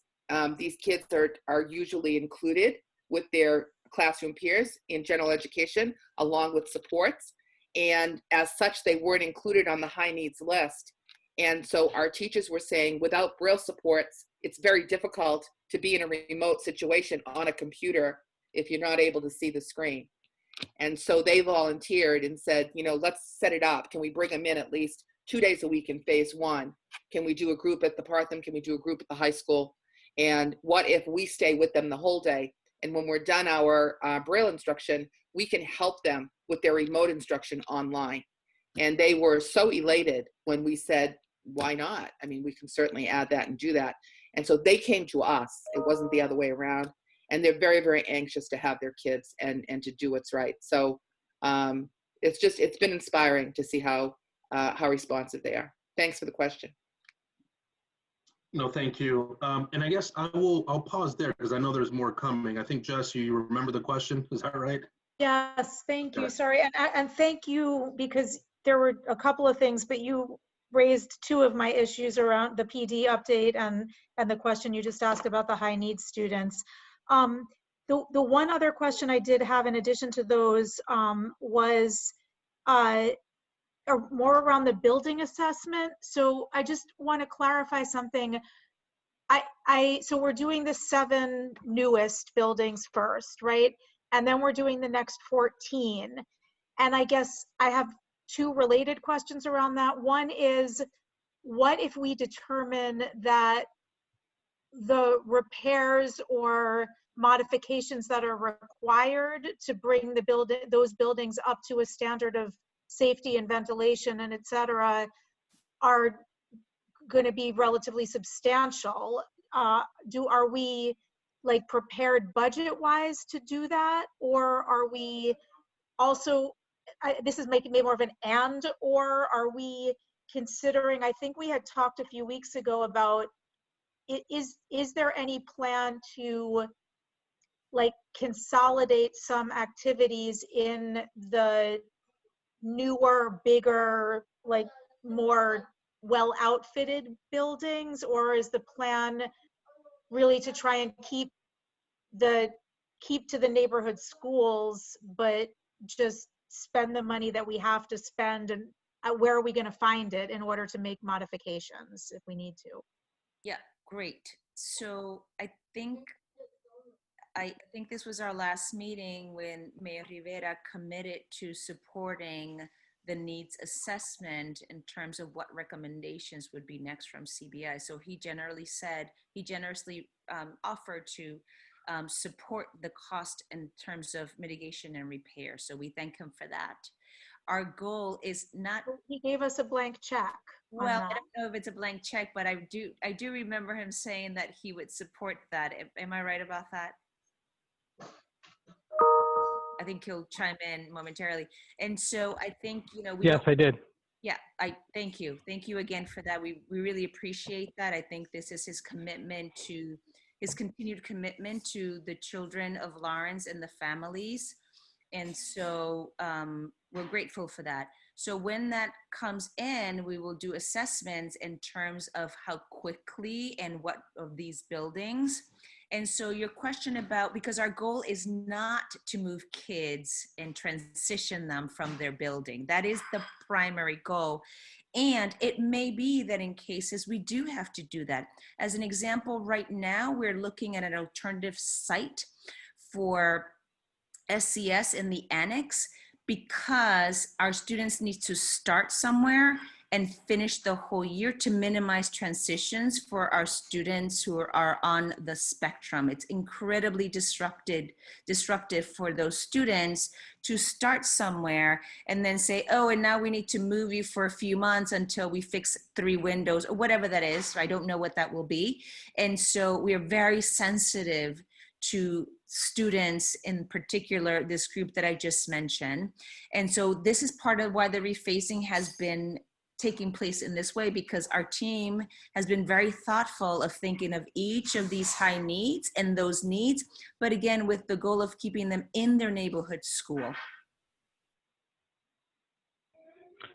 these kids are usually included with their classroom peers in general education, along with supports. And as such, they weren't included on the high needs list. And so our teachers were saying, without Braille supports, it's very difficult to be in a remote situation on a computer if you're not able to see the screen. And so they volunteered and said, let's set it up. Can we bring them in at least 2 days a week in phase 1? Can we do a group at the Partham? Can we do a group at the high school? And what if we stay with them the whole day? And when we're done our Braille instruction, we can help them with their remote instruction online. And they were so elated when we said, why not? I mean, we can certainly add that and do that. And so they came to us. It wasn't the other way around. And they're very, very anxious to have their kids and to do what's right. So it's been inspiring to see how responsive they are. Thanks for the question. No, thank you. And I guess I'll pause there because I know there's more coming. I think, Jess, you remember the question, is that right? Yes, thank you. Okay. Sorry, and thank you, because there were a couple of things, but you raised 2 of my issues around the PD update and the question you just asked about the high needs students. The one other question I did have in addition to those was more around the building assessment. So I just want to clarify something. So we're doing the 7 newest buildings first, right? And then we're doing the next 14. And I guess I have 2 related questions around that. One is, what if we determine that the repairs or modifications that are required to bring those buildings up to a standard of safety and ventilation and et cetera are going to be relatively substantial? Are we prepared budget wise to do that, or are we also, this is making me more of an or are we considering, I think we had talked a few weeks ago about, is there any plan to consolidate some activities in the newer, bigger, more well outfitted buildings, or is the plan really to try and keep to the neighborhood schools, but just spend the money that we have to spend, and where are we going to find it in order to make modifications if we need to? Yeah, great. So I think this was our last meeting when Mayor Rivera committed to supporting the needs assessment in terms of what recommendations would be next from CBI. So he generously offered to support the cost in terms of mitigation and repair. So we thank him for that. Our goal is not. He gave us a blank check. Well, I don't know if it's a blank check, but I do remember him saying that he would support that. Am I right about that? I think he'll chime in momentarily. And so I think, Yes, I did. Yeah, I thank you. Thank you again for that. We really appreciate that. I think this is his continued commitment to the children of Lawrence and the families. And so we're grateful for that. So when that comes in, we will do assessments in terms of how quickly and what of these buildings. And so your question about, because our goal is not to move kids and transition them from their building. That is the primary goal. And it may be that in cases we do have to do that. As an example, right now, we're looking at an alternative site for SCS in the annex because our students need to start somewhere and finish the whole year to minimize transitions for our students who are on the spectrum. It's incredibly disruptive for those students to start somewhere and then say, oh, and now we need to move you for a few months until we fix 3 windows or whatever that is. I don't know what that will be. And so we are very sensitive to students, in particular, this group that I just mentioned. And so this is part of why the rephasing has been taking place in this way, because our team has been very thoughtful of thinking of each of these high needs and those needs, but again, with the goal of keeping them in their neighborhood school.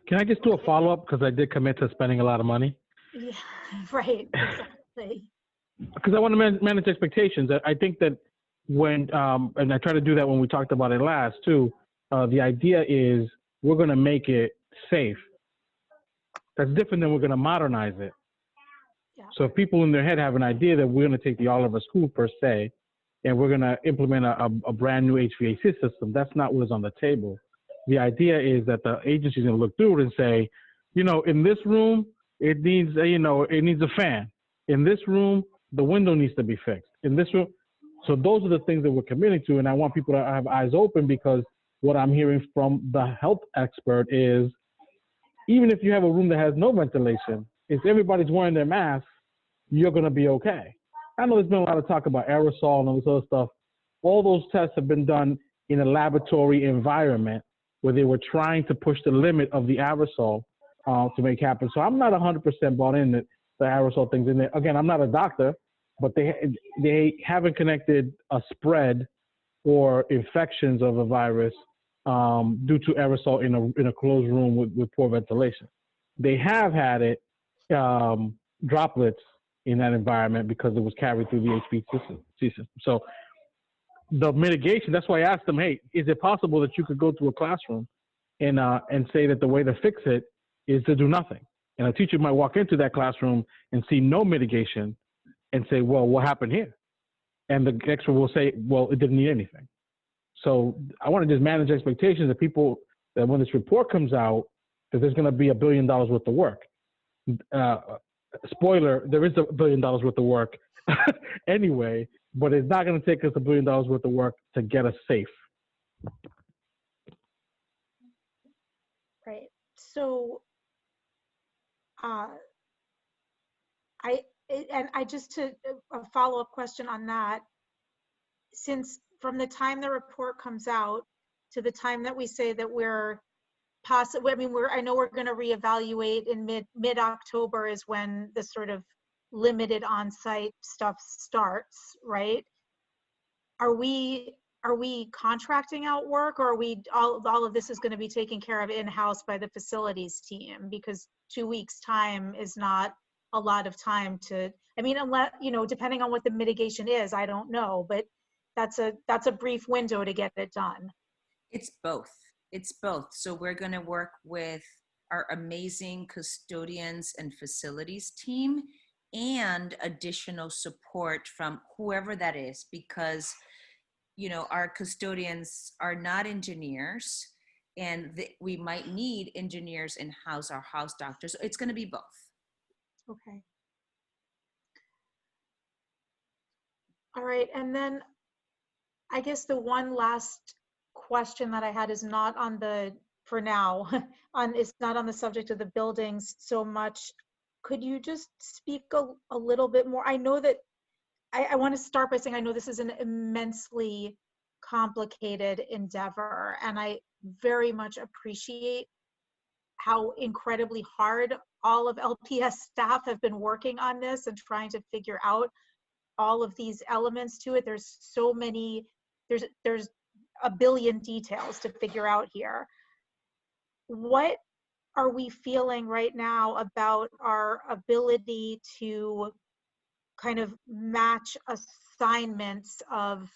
Can I just do a follow-up? Because I did commit to spending a lot of money. Yeah, right, exactly. Because I want to manage expectations. I think that when, and I try to do that when we talked about it last too, the idea is we're going to make it safe. That's different than we're going to modernize it. Yeah. So if people in their head have an idea that we're going to take the Oliver School per se, and we're going to implement a brand new HVAC system, that's not what is on the table. The idea is that the agency is going to look through it and say, you know, in this room, it needs, you know, it needs a fan. In this room, the window needs to be fixed. In this room, so those are the things that we're committing to, and I want people to have eyes open, because what I'm hearing from the health expert is, even if you have a room that has no ventilation, if everybody's wearing their masks, you're going to be okay. I know there's been a lot of talk about aerosol and all this other stuff. All those tests have been done in a laboratory environment where they were trying to push the limit of the aerosol to make happen. So I'm not 100% bought in that the aerosol things in there. Again, I'm not a doctor, but they haven't connected a spread or infections of a virus due to aerosol in a closed room with poor ventilation. They have had it droplets in that environment because it was carried through the HVAC system. So the mitigation, that's why I asked them, hey, is it possible that you could go to a classroom and say that the way to fix it is to do nothing? And a teacher might walk into that classroom and see no mitigation and say, well, what happened here? And the expert will say, well, it didn't need anything. So I want to just manage expectations that people, that when this report comes out, that there's going to be $1 billion worth of work. Spoiler, there is $1 billion worth of work anyway, but it's not going to take us $1 billion worth of work to get us safe. Right. So, just to a follow-up question on that, since from the time the report comes out to the time that we say that we're possibly, I mean, I know we're going to reevaluate in mid-October is when the sort of limited on-site stuff starts, right? Are we contracting out work, or are we all of this is going to be taken care of in-house by the facilities team? Because 2 weeks time is not a lot of time to, I mean, unless, you know, depending on what the mitigation is, I don't know, but that's a brief window to get it done. It's both. It's both. So we're going to work with our amazing custodians and facilities team and additional support from whoever that is, because, you know, our custodians are not engineers, and we might need engineers in-house, our house doctors. It's going to be both. Okay. All right. And then I guess the one last question that I had is not on the, for now, it's not on the subject of the buildings so much. Could you just speak a little bit more? I know that I want to start by saying I know this is an immensely complicated endeavor, and I very much appreciate how incredibly hard all of LPS staff have been working on this and trying to figure out all of these elements to it. There's so many, there's a billion details to figure out here. What are we feeling right now about our ability to kind of match assignments of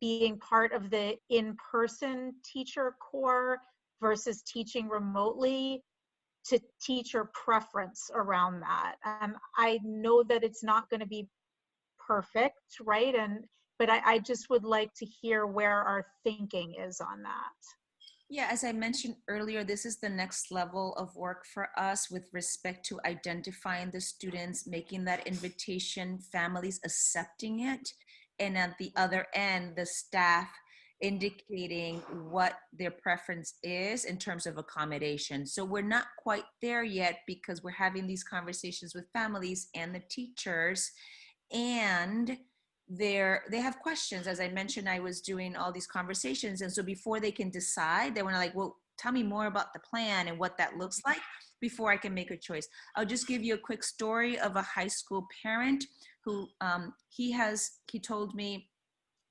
being part of the in-person teacher core versus teaching remotely to teacher preference around that? I know that it's not going to be perfect, right? But I just would like to hear where our thinking is on that. Yeah, as I mentioned earlier, this is the next level of work for us with respect to identifying the students, making that invitation, families accepting it, and at the other end, the staff indicating what their preference is in terms of accommodation. So we're not quite there yet because we're having these conversations with families and the teachers, and they have questions. As I mentioned, I was doing all these conversations, and so before they can decide, they want to like, well, tell me more about the plan and what that looks like before I can make a choice. I'll just give you a quick story of a high school parent who he told me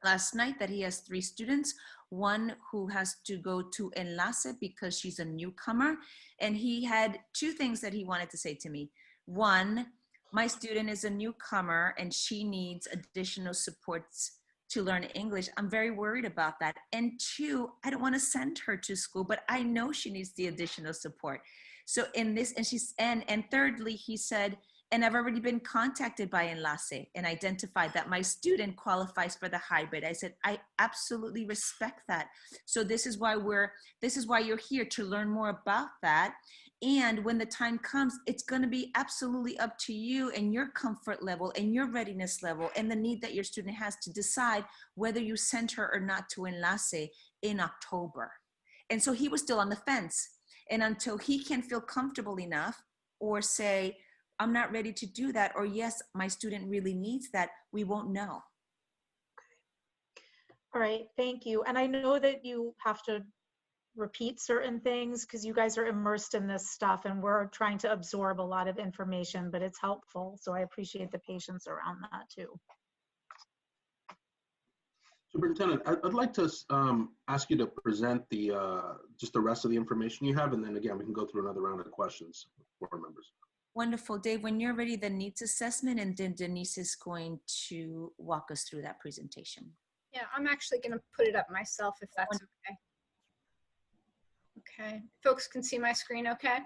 last night that he has 3 students, one who has to go to Enlace because she's a newcomer, and he had 2 things that he wanted to say to me. One, my student is a newcomer and she needs additional supports to learn English. I'm very worried about that. And 2, I don't want to send her to school, but I know she needs the additional support. So in this, and thirdly, he said, and I've already been contacted by Enlace and identified that my student qualifies for the hybrid. I said, I absolutely respect that. So this is why you're here, to learn more about that. And when the time comes, it's going to be absolutely up to you and your comfort level and your readiness level and the need that your student has to decide whether you send her or not to Enlace in October. And so he was still on the fence. And until he can feel comfortable enough or say, I'm not ready to do that, or yes, my student really needs that, we won't know. All right, thank you. And I know that you have to repeat certain things because you guys are immersed in this stuff and we're trying to absorb a lot of information, but it's helpful. So I appreciate the patience around that too. Superintendent, I'd like to ask you to present just the rest of the information you have, and then again, we can go through another round of questions for our members. Wonderful. Dave, when you're ready, the needs assessment, and then Denise is going to walk us through that presentation. Yeah, I'm actually going to put it up myself if that's okay. Okay, folks can see my screen okay?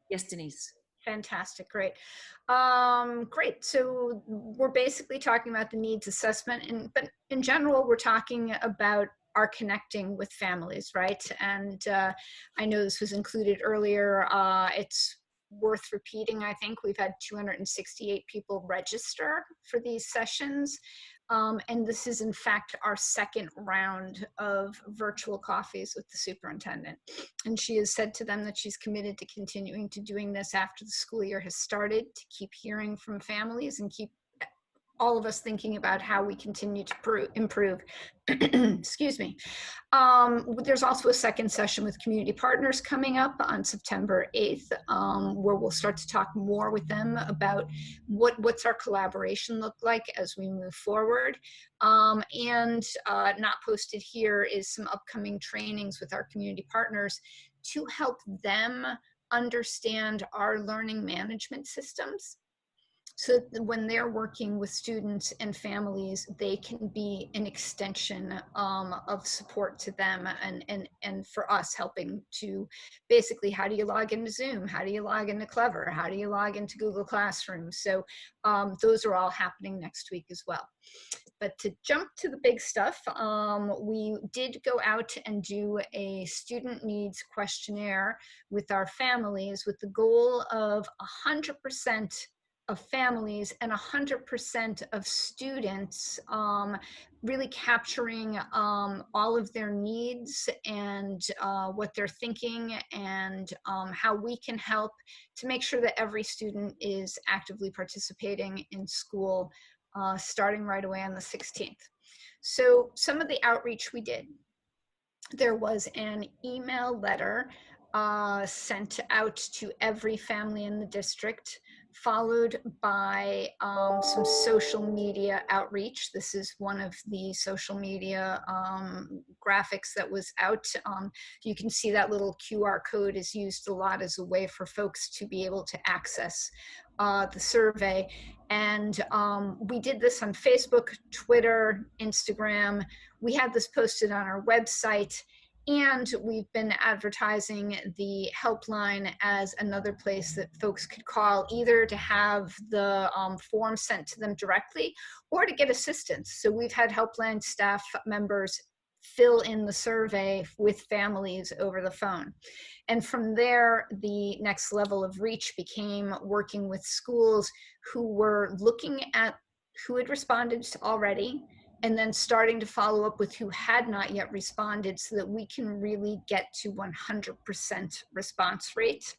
Yes, Denise. Fantastic, great. Great, so we're basically talking about the needs assessment, but in general, we're talking about our connecting with families, right? And I know this was included earlier. It's worth repeating. I think we've had 268 people register for these sessions. And this is in fact our 2nd round of virtual coffees with the superintendent. And she has said to them that she's committed to continuing to doing this after the school year has started, to keep hearing from families and keep all of us thinking about how we continue to improve. Excuse me. There's also a 2nd session with community partners coming up on September 8th, where we'll start to talk more with them about what's our collaboration look like as we move forward. And not posted here is some upcoming trainings with our community partners to help them understand our learning management systems, so that when they're working with students and families, they can be an extension of support to them, and for us helping to basically, how do you log into Zoom? How do you log into Clever? How do you log into Google Classroom? So those are all happening next week as well. But to jump to the big stuff, we did go out and do a student needs questionnaire with our families with the goal of 100% of families and 100% of students, really capturing all of their needs and what they're thinking, and how we can help to make sure that every student is actively participating in school, starting right away on the 16th. So some of the outreach we did, there was an email letter sent out to every family in the district followed by some social media outreach. This is one of the social media graphics that was out. You can see that little QR code is used a lot as a way for folks to be able to access the survey. And we did this on Facebook, Twitter, Instagram. We had this posted on our website. And we've been advertising the helpline as another place that folks could call, either to have the form sent to them directly or to get assistance. So we've had helpline staff members fill in the survey with families over the phone. And from there, the next level of reach became working with schools who were looking at who had responded already, and then starting to follow up with who had not yet responded so that we can really get to 100% response rate.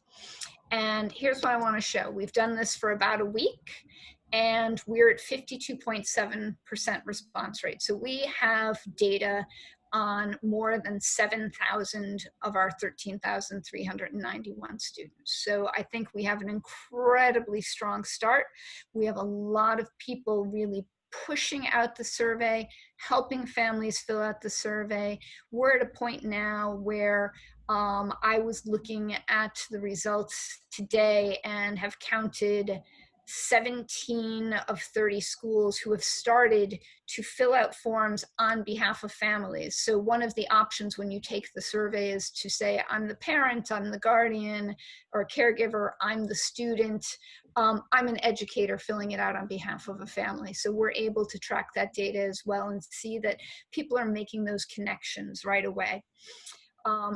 And here's what I want to show. We've done this for about a week, and we're at 52.7% response rate. So we have data on more than 7,000 of our 13,391 students. So I think we have an incredibly strong start. We have a lot of people really pushing out the survey, helping families fill out the survey. We're at a point now where I was looking at the results today and have counted 17 of 30 schools who have started to fill out forms on behalf of families. So one of the options when you take the survey is to say, I'm the parent, I'm the guardian or caregiver, I'm the student, I'm an educator filling it out on behalf of a family. So we're able to track that data as well and see that people are making those connections right away.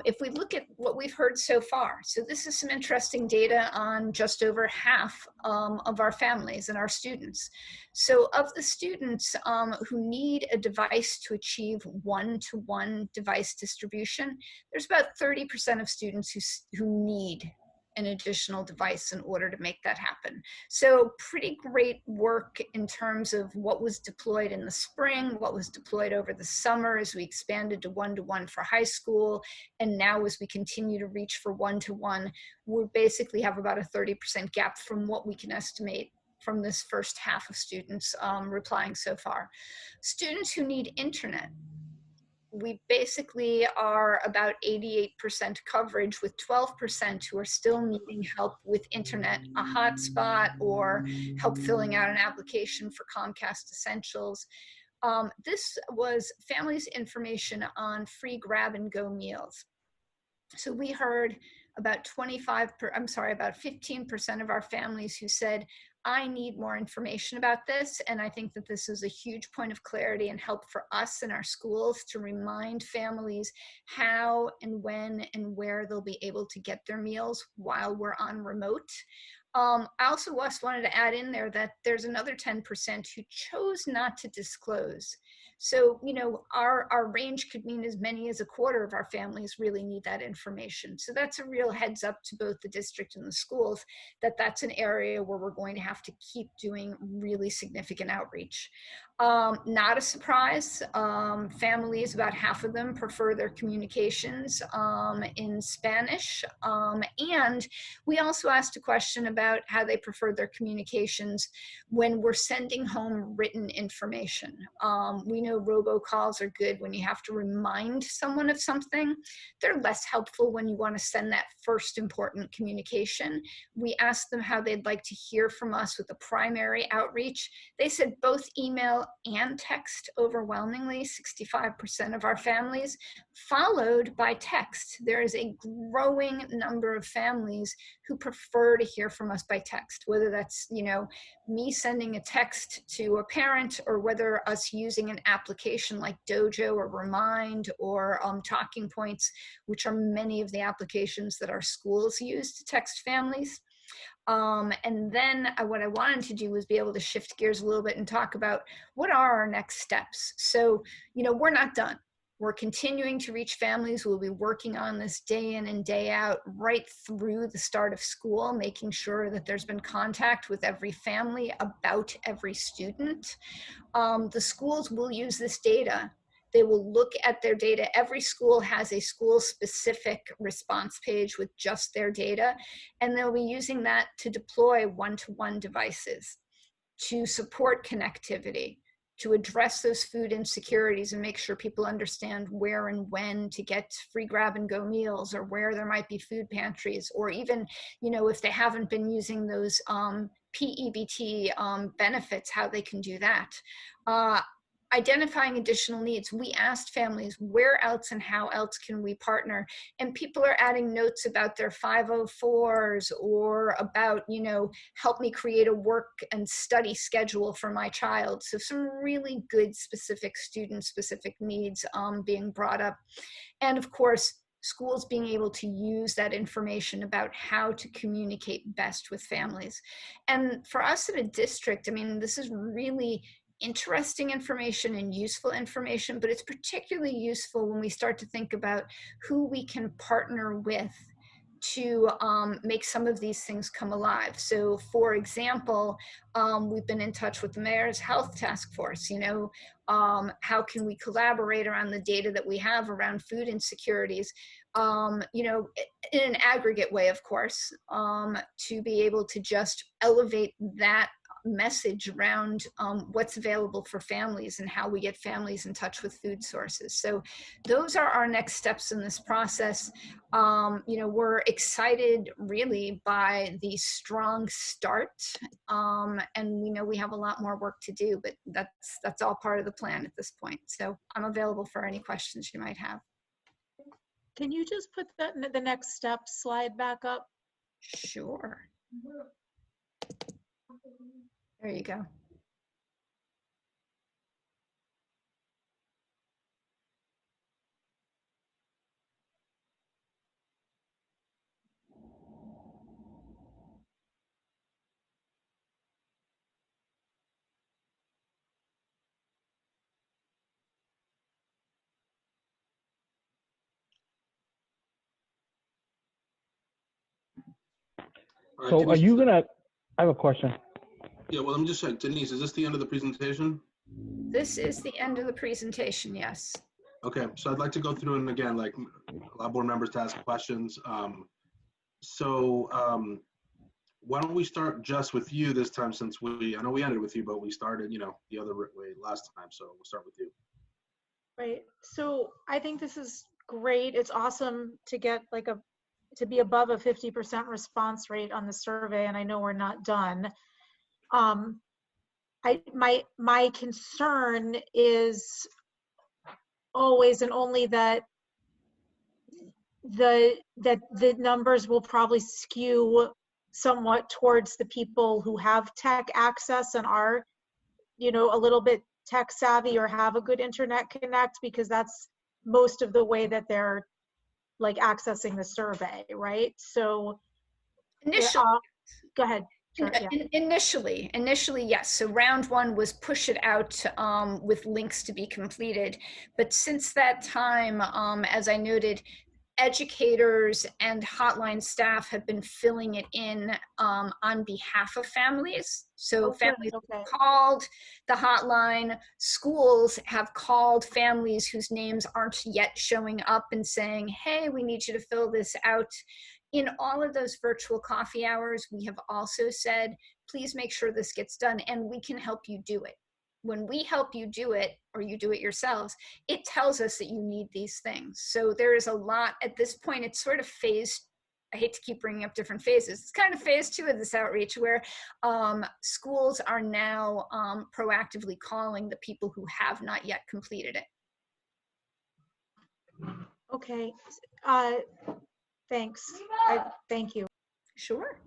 If we look at what we've heard so far, so this is some interesting data on just over half of our families and our students. So of the students who need a device to achieve one-to-one device distribution, there's about 30% of students who need an additional device in order to make that happen. So pretty great work in terms of what was deployed in the spring, what was deployed over the summer as we expanded to one-to-one for high school. And now as we continue to reach for one-to-one, we basically have about a 30% gap from what we can estimate from this first half of students replying so far. Students who need internet, we basically are about 88% coverage with 12% who are still needing help with internet, a hotspot, or help filling out an application for Comcast Essentials. This was families' information on free grab-and-go meals. So we heard about about 15% of our families who said, I need more information about this. And I think that this is a huge point of clarity and help for us in our schools to remind families how and when and where they'll be able to get their meals while we're on remote. I also wanted to add in there that there's another 10% who chose not to disclose. So, you know, our range could mean as many as a quarter of our families really need that information. So that's a real heads up to both the district and the schools that that's an area where we're going to have to keep doing really significant outreach. Not a surprise, families, about half of them prefer their communications in Spanish. And we also asked a question about how they prefer their communications when we're sending home written information. We know robocalls are good when you have to remind someone of something. They're less helpful when you want to send that first important communication. We asked them how they'd like to hear from us with a primary outreach. They said both email and text overwhelmingly, 65% of our families, followed by text. There is a growing number of families who prefer to hear from us by text, whether that's, you know, me sending a text to a parent or whether us using an application like Dojo or Remind or Talking Points, which are many of the applications that our schools use to text families. And then what I wanted to do was be able to shift gears a little bit and talk about what are our next steps. So, you know, we're not done. We're continuing to reach families. We'll be working on this day in and day out right through the start of school, making sure that there's been contact with every family about every student. The schools will use this data They will look at their data. Every school has a school-specific response page with just their data, and they'll be using that to deploy one-to-one devices to support connectivity, to address those food insecurities and make sure people understand where and when to get free grab and go meals, or where there might be food pantries, or even, you know, if they haven't been using those PEBT benefits, how they can do that. Identifying additional needs. We asked families where else and how else can we partner, and people are adding notes about their 504s, or about, you know, help me create a work and study schedule for my child. So some really good specific student specific needs being brought up. And of course, schools being able to use that information about how to communicate best with families. And for us at a district, I mean, this is really interesting information and useful information, but it's particularly useful when we start to think about who we can partner with to make some of these things come alive. So for example, we've been in touch with the Mayor's Health Task Force. You know, how can we collaborate around the data that we have around food insecurities, you know, in an aggregate way, of course, to be able to just elevate that message around what's available for families and how we get families in touch with food sources. So those are our next steps in this process. You know, we're excited really by the strong start, and we know we have a lot more work to do, but that's all part of the plan at this point. So I'm available for any questions you might have. Can you just put that the next step slide back up? Sure. There you go. So are you gonna, I have a question. Yeah, well, let me just check. Denise, is this the end of the presentation? This is the end of the presentation, yes. Okay, so I'd like to go through and again, like allow board members to ask questions. Why don't we start just with you this time, since I know we ended with you, but we started, you know, the other way last time. So we'll start with you. Right. So I think this is great. It's awesome to get like to be above a 50% response rate on the survey, and I know we're not done. My concern is always and only that the numbers will probably skew somewhat towards the people who have tech access and are, you know, a little bit tech savvy or have a good internet connect, because that's most of the way that they're like accessing the survey, right? So initially, go ahead. Sure, yeah. Initially, yes. So round one was push it out with links to be completed. But since that time, as I noted, educators and hotline staff have been filling it in on behalf of families. So families have called the hotline, schools have called families whose names aren't yet showing up and saying, hey, we need you to fill this out. In all of those virtual coffee hours, we have also said, please make sure this gets done, and we can help you do it. When we help you do it, or you do it yourselves, it tells us that you need these things. So there is a lot at this point. It's sort of phase, I hate to keep bringing up different phases. It's kind of phase 2 of this outreach, where schools are now proactively calling the people who have not yet completed it. Okay, thanks. Thank you. Sure.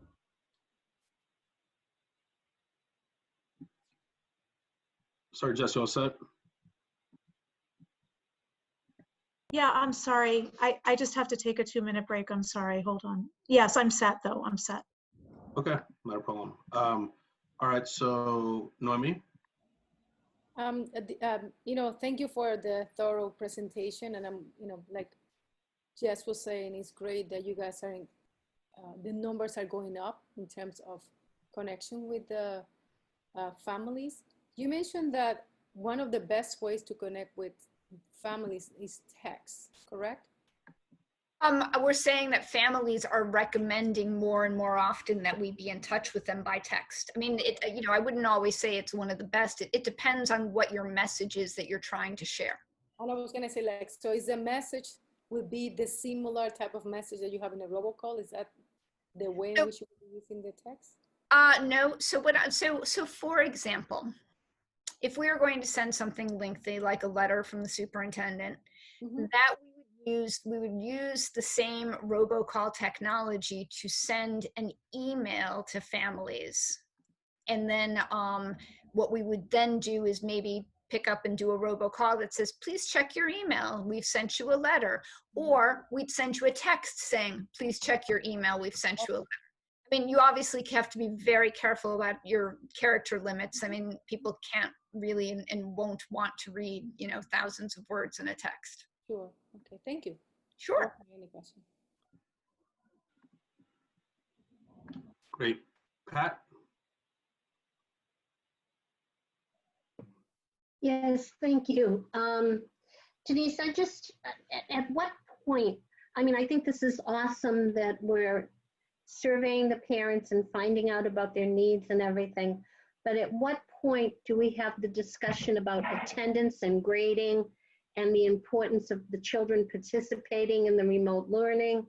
Sorry, Jesse, all set? Yeah, I'm sorry. I just have to take a 2-minute break. I'm sorry. Hold on. Yes, I'm set though. I'm set. Okay, not a problem. All right, so Noemi? You know, thank you for the thorough presentation. And I'm, you know, like Jess was saying, it's great that you guys are, the numbers are going up in terms of connection with the families. You mentioned that one of the best ways to connect with families is text, correct? We're saying that families are recommending more and more often that we be in touch with them by text. I mean, I wouldn't always say it's one of the best. It depends on what your message is that you're trying to share. And I was gonna say, like, so is the message would be the similar type of message that you have in a robocall? Is that the way in which you would be using the text? No. So for example, if we are going to send something lengthy, like a letter from the superintendent, that we would use the same robocall technology to send an email to families. And then what we would then do is maybe pick up and do a robocall that says, please check your email. We've sent you a letter. Or we'd send you a text saying, please check your email. We've sent you a letter. I mean, you obviously have to be very careful about your character limits. I mean, people can't really and won't want to read, thousands of words in a text. Sure. Okay. Thank you. Sure. Any question? Great. Pat? Yes, thank you. Denise, at what point, I mean, I think this is awesome that we're surveying the parents and finding out about their needs and everything, but at what point do we have the discussion about attendance and grading and the importance of the children participating in the remote learning?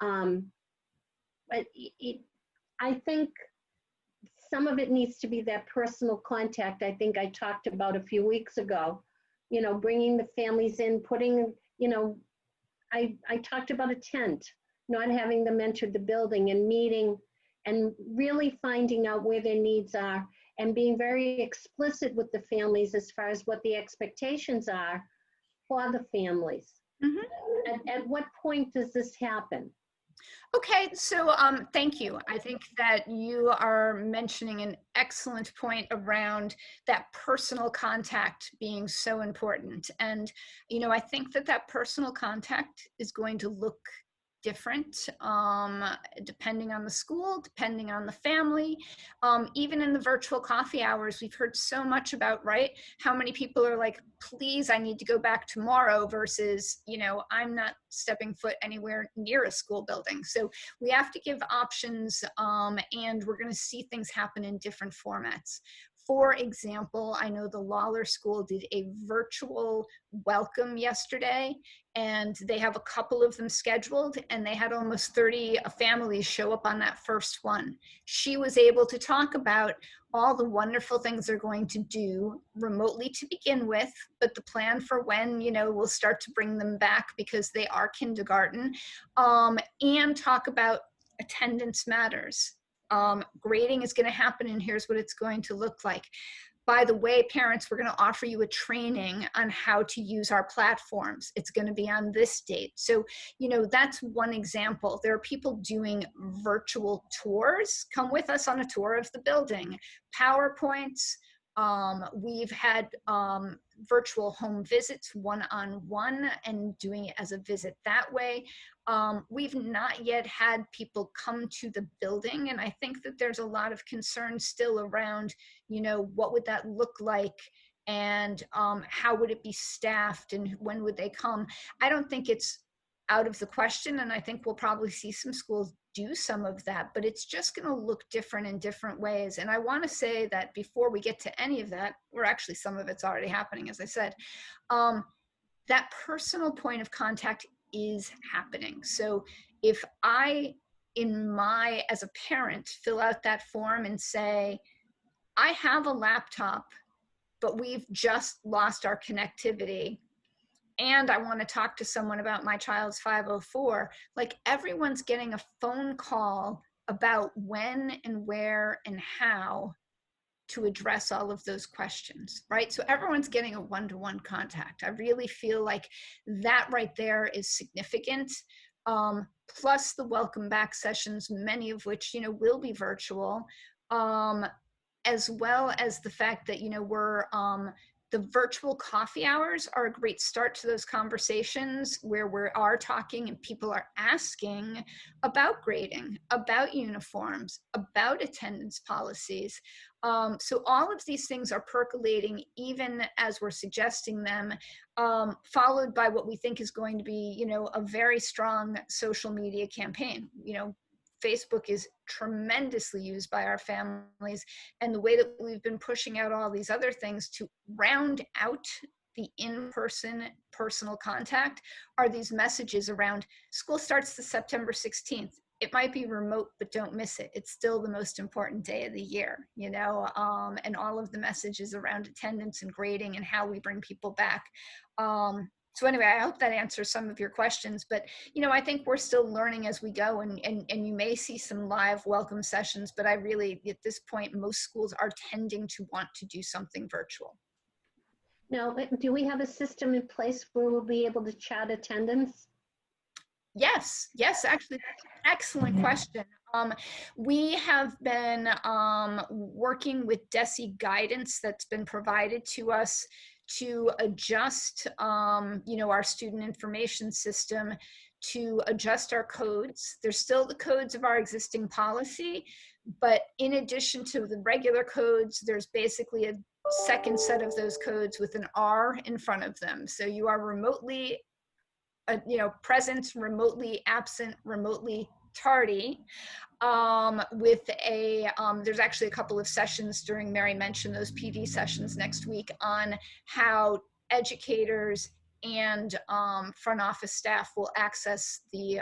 But I think some of it needs to be that personal contact I think I talked about a few weeks ago, bringing the families in, putting, I talked about a tent, not having them enter the building and meeting and really finding out where their needs are and being very explicit with the families as far as what the expectations are for the families. At what point does this happen? Okay, so thank you. I think that you are mentioning an excellent point around that personal contact being so important. And, I think that personal contact is going to look different depending on the school, depending on the family. Even in the virtual coffee hours, we've heard so much about, right, how many people are like, please, I need to go back tomorrow versus, I'm not stepping foot anywhere near a school building. So we have to give options and we're going to see things happen in different formats. For example, I know the Lawler School did a virtual welcome yesterday, and they have a couple of them scheduled, and they had almost 30 families show up on that first one. She was able to talk about all the wonderful things they're going to do remotely to begin with, but the plan for when, we'll start to bring them back because they are kindergarten, and talk about attendance matters. Grading is going to happen, and here's what it's going to look like. By the way, parents, we're going to offer you a training on how to use our platforms. It's going to be on this date. So, that's one example. There are people doing virtual tours. Come with us on a tour of the building. PowerPoints. We've had virtual home visits one-on-one and doing it as a visit that way. We've not yet had people come to the building, and I think that there's a lot of concern still around, what would that look like, and how would it be staffed, and when would they come? I don't think it's out of the question, and I think we'll probably see some schools do some of that, but it's just going to look different in different ways. And I want to say that before we get to any of that, or actually some of it's already happening, as I said, that personal point of contact is happening. So if I, as a parent, fill out that form and say, I have a laptop, but we've just lost our connectivity, and I want to talk to someone about my child's 504, like everyone's getting a phone call about when and where and how to address all of those questions, right? So everyone's getting a one-to-one contact. I really feel like that right there is significant. Plus the welcome back sessions, many of which, will be virtual, as well as the fact that, we're the virtual coffee hours are a great start to those conversations where we are talking and people are asking about grading, about uniforms, about attendance policies. So all of these things are percolating even as we're suggesting them, followed by what we think is going to be, you know, a very strong social media campaign. You know, Facebook is tremendously used by our families, and the way that we've been pushing out all these other things to round out the in-person personal contact are these messages around school starts the September 16th. It might be remote, but don't miss it. It's still the most important day of the year, you know, and all of the messages around attendance and grading and how we bring people back. So anyway, I hope that answers some of your questions, but you know, I think we're still learning as we go, and you may see some live welcome sessions, but I really, at this point, most schools are tending to want to do something virtual. Now, do we have a system in place where we'll be able to chat attendance? Yes, actually, that's an excellent question. We have been working with DESE guidance that's been provided to us to adjust, you know, our student information system to adjust our codes. There's still the codes of our existing policy, but in addition to the regular codes, there's basically a second set of those codes with an R in front of them. So you are remotely you know, present, remotely absent, remotely tardy, with a, there's actually a couple of sessions during, Mary mentioned those PD sessions next week on how educators and front office staff will access the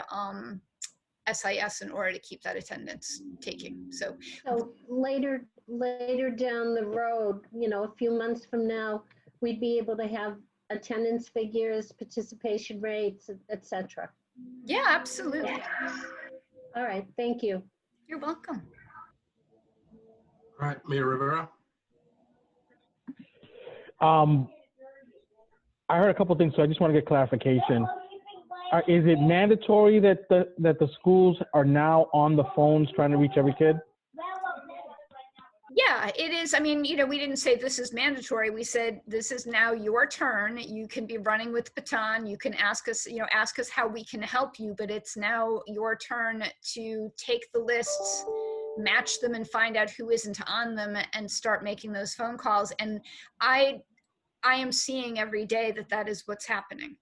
SIS in order to keep that attendance taking. So later down the road, you know, a few months from now, we'd be able to have attendance figures, participation rates, etc. Yeah, absolutely. All right, thank you. You're welcome. All right, Mayor Rivera. I heard a couple things, so I just want to get clarification. Is it mandatory that the schools are now on the phones trying to reach every kid? Yeah, it is. I mean, you know, we didn't say this is mandatory. We said this is now your turn. You can be running with the baton. You can ask us, you know, ask us how we can help you, but it's now your turn to take the lists, match them, and find out who isn't on them and start making those phone calls. And I am seeing every day that that is what's happening.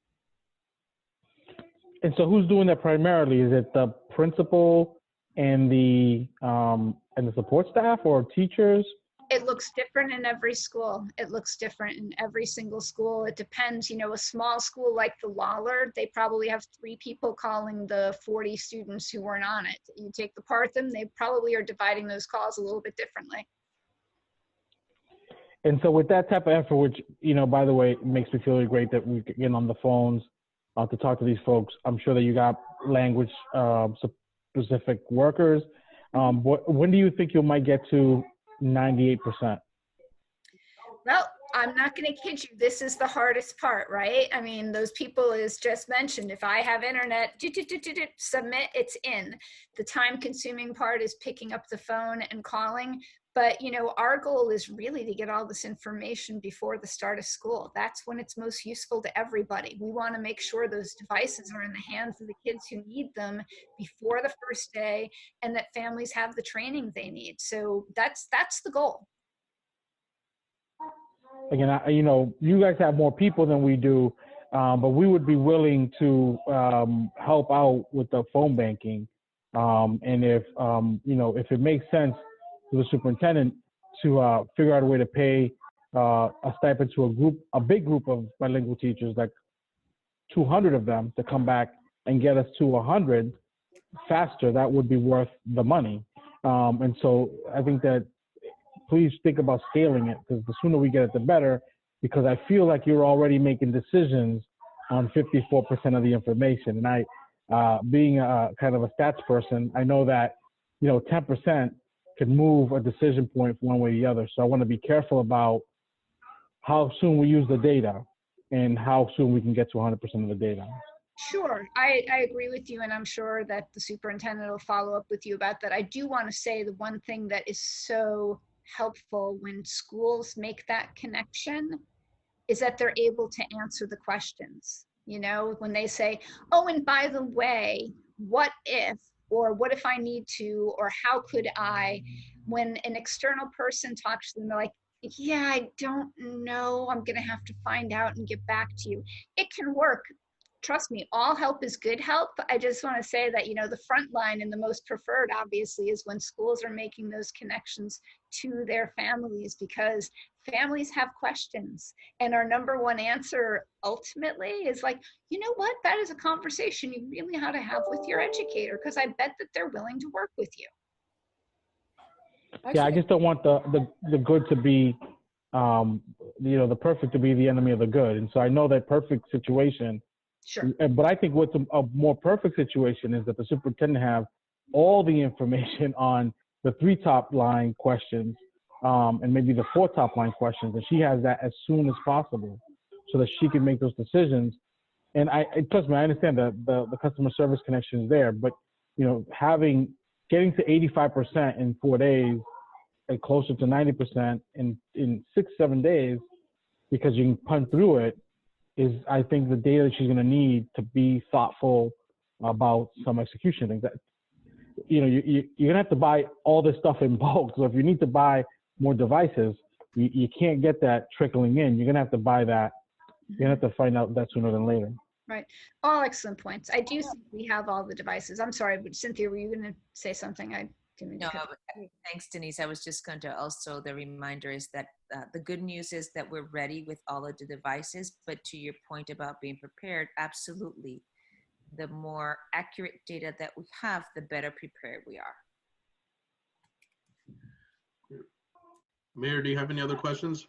And so who's doing that primarily? Is it the principal and the support staff, or teachers? It looks different in every school. It looks different in every single school. It depends, you know, a small school like the Lawler, they probably have 3 people calling the 40 students who weren't on it. You take the Partham, they probably are dividing those calls a little bit differently. And so with that type of effort, which, you know, by the way, it makes me feel really great that we get on the phones to talk to these folks. I'm sure that you got language specific workers. When do you think you might get to 98%? Well, I'm not going to kid you. This is the hardest part, right? I mean, those people, as just mentioned, if I have internet, submit, it's in. The time consuming part is picking up the phone and calling. But, you know, our goal is really to get all this information before the start of school. That's when it's most useful to everybody. We want to make sure those devices are in the hands of the kids who need them before the first day, and that families have the training they need. So that's the goal. Again, you know, you guys have more people than we do, but we would be willing to help out with the phone banking. And if, you know, if it makes sense to the superintendent to figure out a way to pay a stipend to a big group of bilingual teachers, like 200 of them, to come back and get us to 100 faster, that would be worth the money. And so I think that please think about scaling it, because the sooner we get it, the better, because I feel like you're already making decisions on 54% of the information. And I, being a kind of a stats person, I know that, you know, 10% can move a decision point one way or the other. So I want to be careful about how soon we use the data and how soon we can get to 100% of the data. Sure, I agree with you, and I'm sure that the superintendent will follow up with you about that. I do want to say the one thing that is so helpful when schools make that connection is that they're able to answer the questions. You know, when they say, oh, and by the way, what if, or what if I need to, or how could I, when an external person talks to them, they're like, yeah, I don't know, I'm gonna have to find out and get back to you. It can work. Trust me, all help is good help. I just want to say that, you know, the front line and the most preferred obviously is when schools are making those connections to their families, because families have questions. And our number one answer ultimately is like, you know what, that is a conversation you really have to have with your educator, because I bet that they're willing to work with you. Yeah, I just don't want the good to be, you know, the perfect to be the enemy of the good. And so I know that perfect situation. Sure. But I think what's a more perfect situation is that the superintendent have all the information on the 3 top line questions, and maybe the 4 top line questions, and she has that as soon as possible, so that she can make those decisions. And trust me, I understand that the customer service connection is there, but you know, getting to 85% in 4 days and closer to 90% in 6-7 days, because you can punt through it, is, I think, the data that she's going to need to be thoughtful about some execution things. That, you know, you're going to have to buy all this stuff in bulk. So if you need to buy more devices, you can't get that trickling in. You're going to have to buy that. You're going to have to find out that sooner than later. Right. All excellent points. I do think we have all the devices. I'm sorry, but Cynthia, were you going to say something? I didn't. No, thanks, Denise. I was just going to also, the reminder is that the good news is that we're ready with all of the devices, but to your point about being prepared, absolutely. The more accurate data that we have, the better prepared we are. Mayor, do you have any other questions?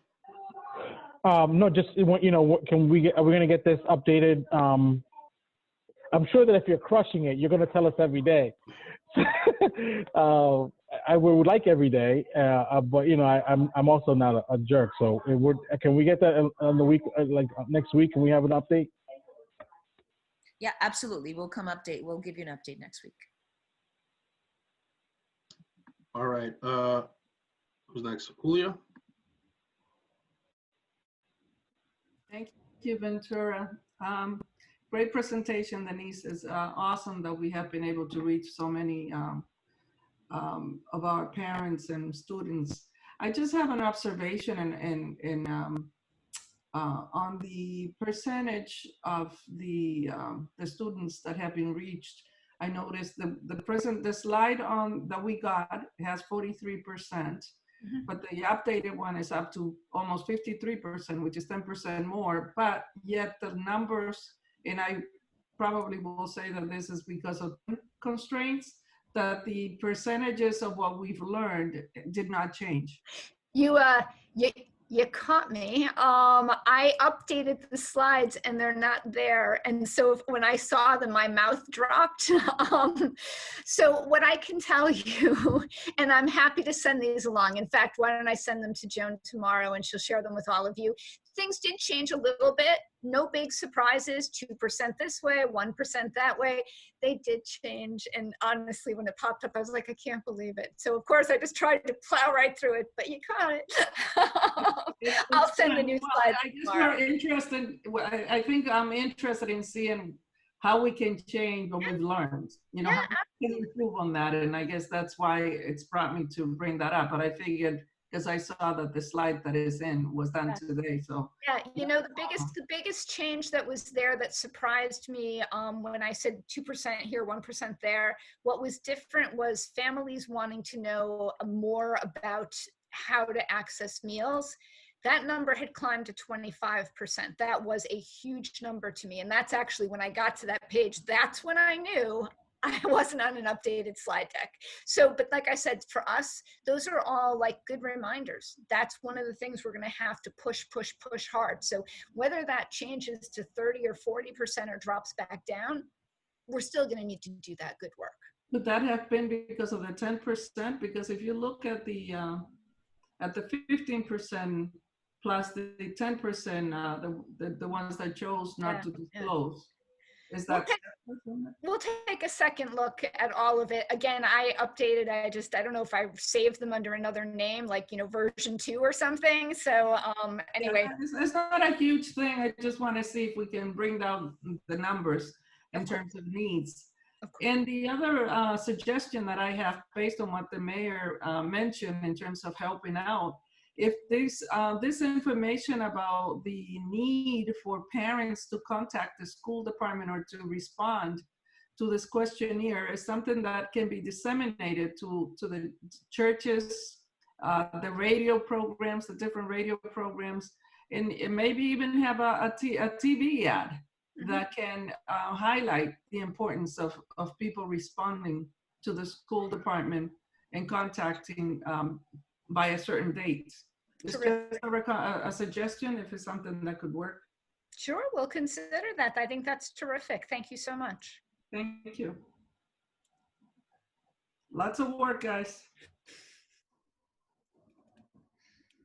No, just, you know, are we going to get this updated? I'm sure that if you're crushing it, you're going to tell us every day. I would like every day, but you know, I'm also not a jerk. So can we get that on the week, like next week? Can we have an update? Yeah, absolutely. We'll We'll give you an update next week. All right. Who's next? Julia? Thank you, Ventura. Great presentation, Denise. It's awesome that we have been able to reach so many of our parents and students. I just have an observation on the percentage of the students that have been reached. I noticed the slide that we got has 43%. But the updated one is up to almost 53%, which is 10% more. But yet the numbers, and I probably will say that this is because of constraints, that the percentages of what we've learned did not change. You caught me. I updated the slides and they're not there. And so when I saw them, my mouth dropped. So what I can tell you, and I'm happy to send these along. In fact, why don't I send them to Joan tomorrow and she'll share them with all of you. Things did change a little bit. No big surprises, 2% this way, 1% that way. They did change. And honestly, when it popped up, I was like, I can't believe it. So of course, I just tried to plow right through it, but you caught it. I'll send the new slides. I guess we're interested. I think I'm interested in seeing how we can change what we've learned. You know, how we can improve on that. And I guess that's why it's brought me to bring that up. But I figured, because I saw that the slide that is in was done today. So yeah, you know, the biggest change that was there that surprised me when I said 2% here, 1% there, what was different was families wanting to know more about how to access meals. That number had climbed to 25%. That was a huge number to me. And that's actually when I got to that page, that's when I knew I wasn't on an updated slide deck. So, but like I said, for us, those are all like good reminders. That's one of the things we're going to have to push hard. So whether that changes to 30 or 40% or drops back down, we're still going to need to do that good work. Would that have been because of the 10%? Because if you look at the 15% plus the 10%, the ones that chose not to disclose. Is We'll that? take, we'll take a second look at all of it. Again, I updated, I don't know if I saved them under another name, like, version 2 or something. So anyway. Yeah, it's not a huge thing. I just want to see if we can bring down the numbers in terms of needs. And the other suggestion that I have, based on what the mayor mentioned in terms of helping out, if this information about the need for parents to contact the school department or to respond to this questionnaire is something that can be disseminated to the churches, the radio programs, the different radio programs, and maybe even have a TV ad that can highlight the importance of people responding to the school department and contacting by a certain date. It's just a suggestion if it's something that could work. Sure, we'll consider that. I think that's terrific. Thank you so much. Thank you. Lots of work, guys.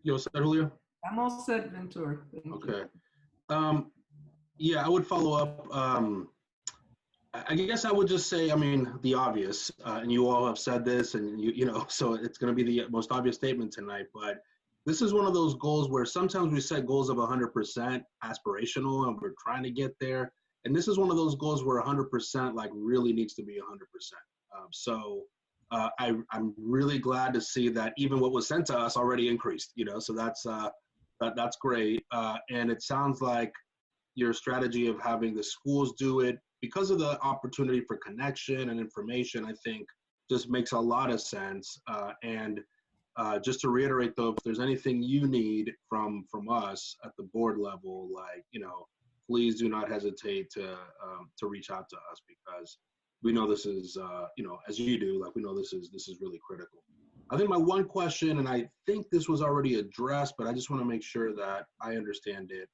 You all set, Julio? I'm all set, Ventura. Okay. Yeah, I would follow up. I guess I would just say, I mean, the obvious, and you all have said this, and so it's going to be the most obvious statement tonight, but this is one of those goals where sometimes we set goals of 100% aspirational and we're trying to get there. And this is one of those goals where 100% like really needs to be 100%. I'm really glad to see that even what was sent to us already increased, so that's great. And it sounds like your strategy of having the schools do it because of the opportunity for connection and information, I think just makes a lot of sense. And just to reiterate though, if there's anything you need from us at the board level, like, please do not hesitate to reach out to us, because we know this is, as you do, like we know this is really critical. I think my one question, and I think this was already addressed, but I just want to make sure that I understand it.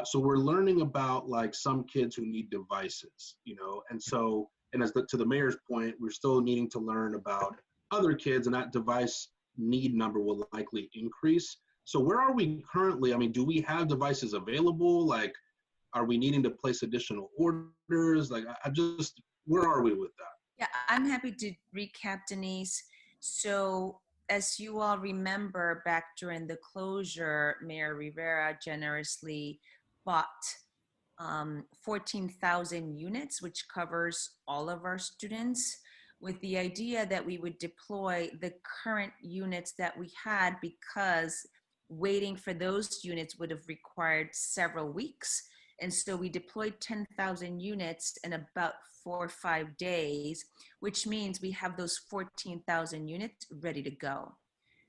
So we're learning about like some kids who need devices, and so, and to the mayor's point, we're still needing to learn about other kids, and that device need number will likely increase. So where are we currently? I mean, do we have devices available? Like, are we needing to place additional orders? Like, where are we with that? Yeah, I'm happy to recap, Denise. So as you all remember, back during the closure, Mayor Rivera generously bought 14,000 units, which covers all of our students, with the idea that we would deploy the current units that we had, because waiting for those units would have required several weeks. And so we deployed 10,000 units in about 4 or 5 days, which means we have those 14,000 units ready to go.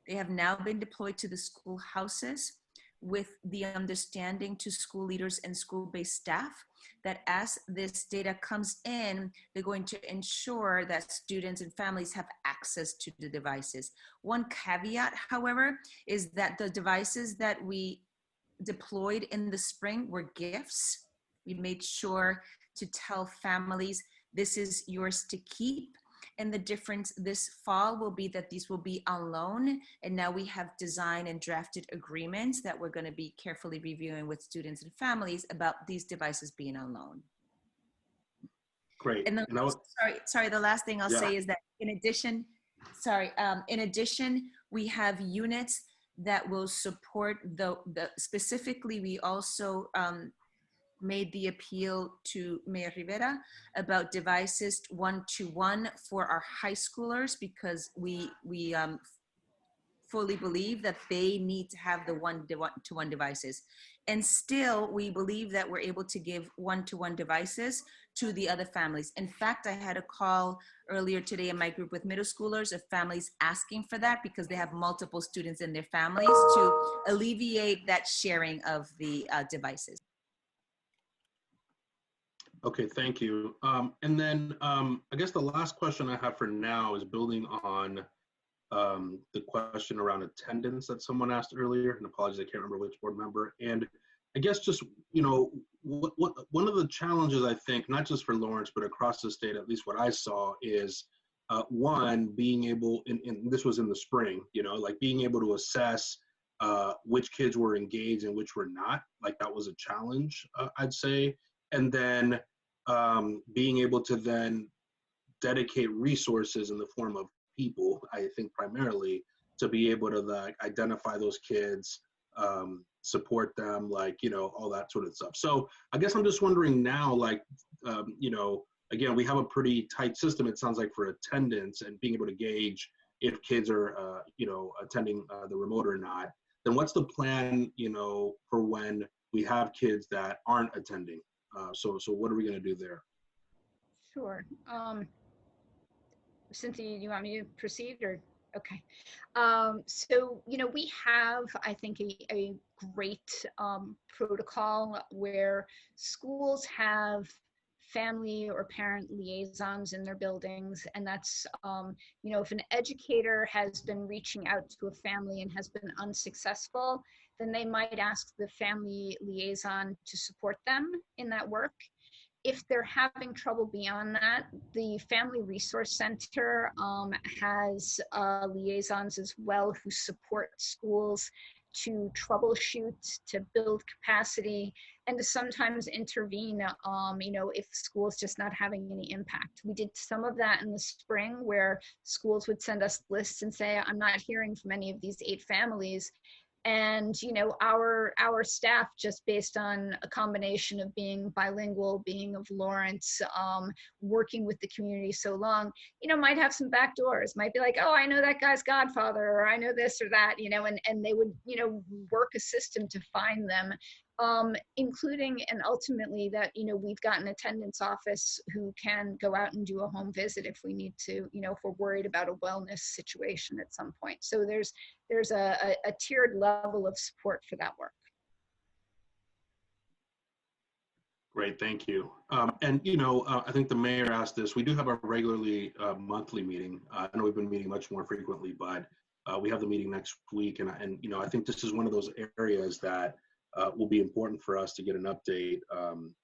They have now been deployed to the schoolhouses with the understanding to school leaders and school-based staff that as this data comes in, they're going to ensure that students and families have access to the devices. One caveat, however, is that the devices that we deployed in the spring were gifts. We made sure to tell families, this is yours to keep. And the difference this fall will be that these will be on loan. And now we have designed and drafted agreements that we're going to be carefully reviewing with students and families about these devices being on loan. Great. And sorry, the last thing I'll say is that in addition, we have units that will support specifically, we also made the appeal to Mayor Rivera about devices one-to-one for our high schoolers, because we fully believe that they need to have the one-to-one devices. And still, we believe that we're able to give one-to-one devices to the other families. In fact, I had a call earlier today in my group with middle schoolers of families asking for that because they have multiple students in their families, to alleviate that sharing of the devices. Okay, thank you. And then I guess the last question I have for now is building on the question around attendance that someone asked earlier, and apologies, I can't remember which board member. And I guess just, one of the challenges, I think, not just for Lawrence, but across the state, at least what I saw, is one, being able, and this was in the spring, like being able to assess which kids were engaged and which were not. Like that was a challenge, I'd say. And then being able to then dedicate resources in the form of people, I think primarily, to be able to like identify those kids, support them, like, you know, all that sort of stuff. So I guess I'm just wondering now, like, you know, again, we have a pretty tight system, it sounds like, for attendance and being able to gauge if kids are, you know, attending the remote or not. Then what's the plan, you know, for when we have kids that aren't attending? So what are we going to do there? Sure. Cynthia, you want me to proceed or? Okay. So, you know, we have, I think, a great protocol where schools have family or parent liaisons in their buildings. And that's, you know, if an educator has been reaching out to a family and has been unsuccessful, then they might ask the family liaison to support them in that work. If they're having trouble beyond that, the Family Resource Center has liaisons as well who support schools to troubleshoot, to build capacity, and to sometimes intervene, you know, if school's just not having any impact. We did some of that in the spring where schools would send us lists and say, I'm not hearing from any of these 8 families. And, you know, our staff, just based on a combination of being bilingual, being of Lawrence, working with the community so long, you know, might have some back doors, might be like, oh, I know that guy's godfather, or I know this or that, you know, and they would, you know, work a system to find them, including, and ultimately that, you know, we've got an attendance office who can go out and do a home visit if we need to, you know, if we're worried about a wellness situation at some point. So there's a tiered level of support for that work. Great, thank you. And, you know, I think the mayor asked this. We do have our regularly monthly meeting. I know we've been meeting much more frequently, but we have the meeting next week. And you know, I think this is one of those areas that will be important for us to get an update,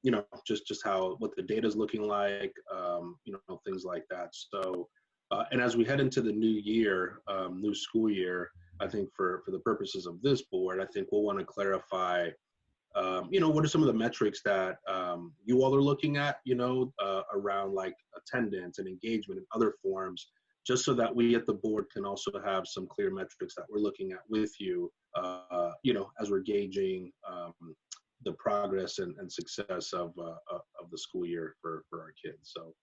you know, just what the data is looking like, you know, things like that. So, and as we head into the new year, new school year, I think for the purposes of this board, I think we'll want to clarify, you know, what are some of the metrics that you all are looking at, you know, around like attendance and engagement and other forms, just so that we at the board can also have some clear metrics that we're looking at with you, you know, as we're gauging the progress and success of the school year for our kids. So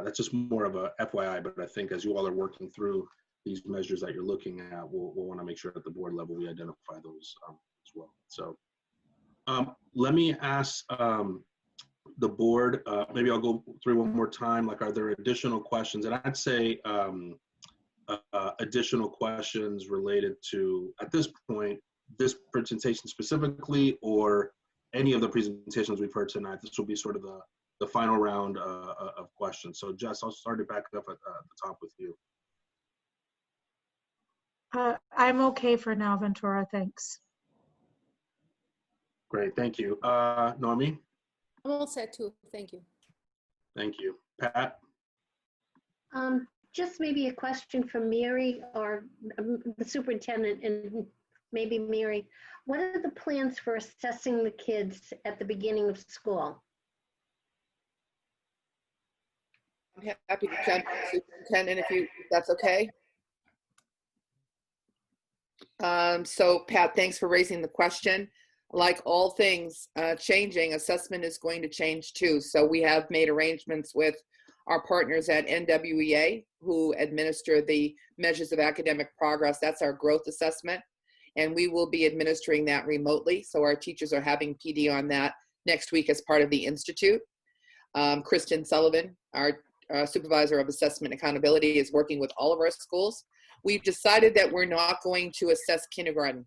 that's just more of a FYI, but I think as you all are working through these measures that you're looking at, we'll want to make sure at the board level we identify those as well. So let me ask the board, maybe I'll go through one more time, like, are there additional questions? And I'd say additional questions related to, at this point, this presentation specifically, or any of the presentations we've heard tonight. This will be sort of the final round of questions. So Jess, I'll start it back up at the top with you. I'm okay for now, Ventura, thanks. Great, thank you. Normie? I'm all set too, thank you. Thank you. Pat? Just maybe a question for Mary or the superintendent, and maybe Mary. What are the plans for assessing the kids at the beginning of school? I'm happy to jump in, Superintendent, if that's okay. So Pat, thanks for raising the question. Like all things changing, assessment is going to change too. So we have made arrangements with our partners at NWEA, who administer the measures of academic progress. That's our growth assessment. And we will be administering that remotely. So our teachers are having PD on that next week as part of the Institute. Kristen Sullivan, our supervisor of assessment accountability, is working with all of our schools. We've decided that we're not going to assess kindergarten.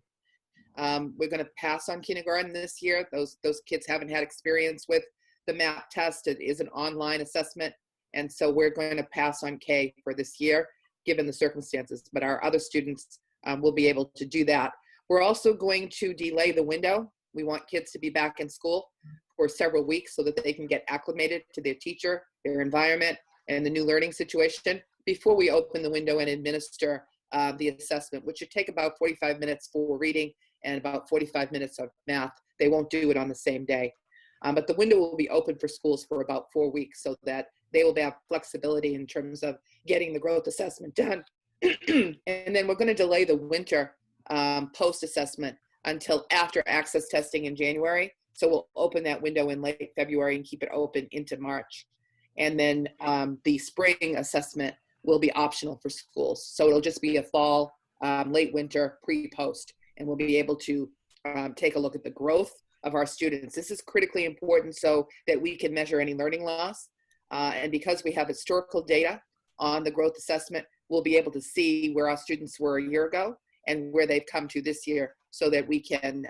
We're going to pass on kindergarten this year. Those kids haven't had experience with the MAP test. It is an online assessment. And so we're going to pass on K for this year, given the circumstances. But our other students will be able to do that. We're also going to delay the window. We want kids to be back in school for several weeks so that they can get acclimated to their teacher, their environment, and the new learning situation before we open the window and administer the assessment, which should take about 45 minutes for reading and about 45 minutes of math. They won't do it on the same day. But the window will be open for schools for about 4 weeks so that they will have flexibility in terms of getting the growth assessment done. And then we're going to delay the winter post-assessment until after access testing in January. So we'll open that window in late February and keep it open into March. And then the spring assessment will be optional for schools. So it'll just be a fall, late winter, pre-post, and we'll be able to take a look at the growth of our students. This is critically important so that we can measure any learning loss. And because we have historical data on the growth assessment, we'll be able to see where our students were a year ago and where they've come to this year so that we can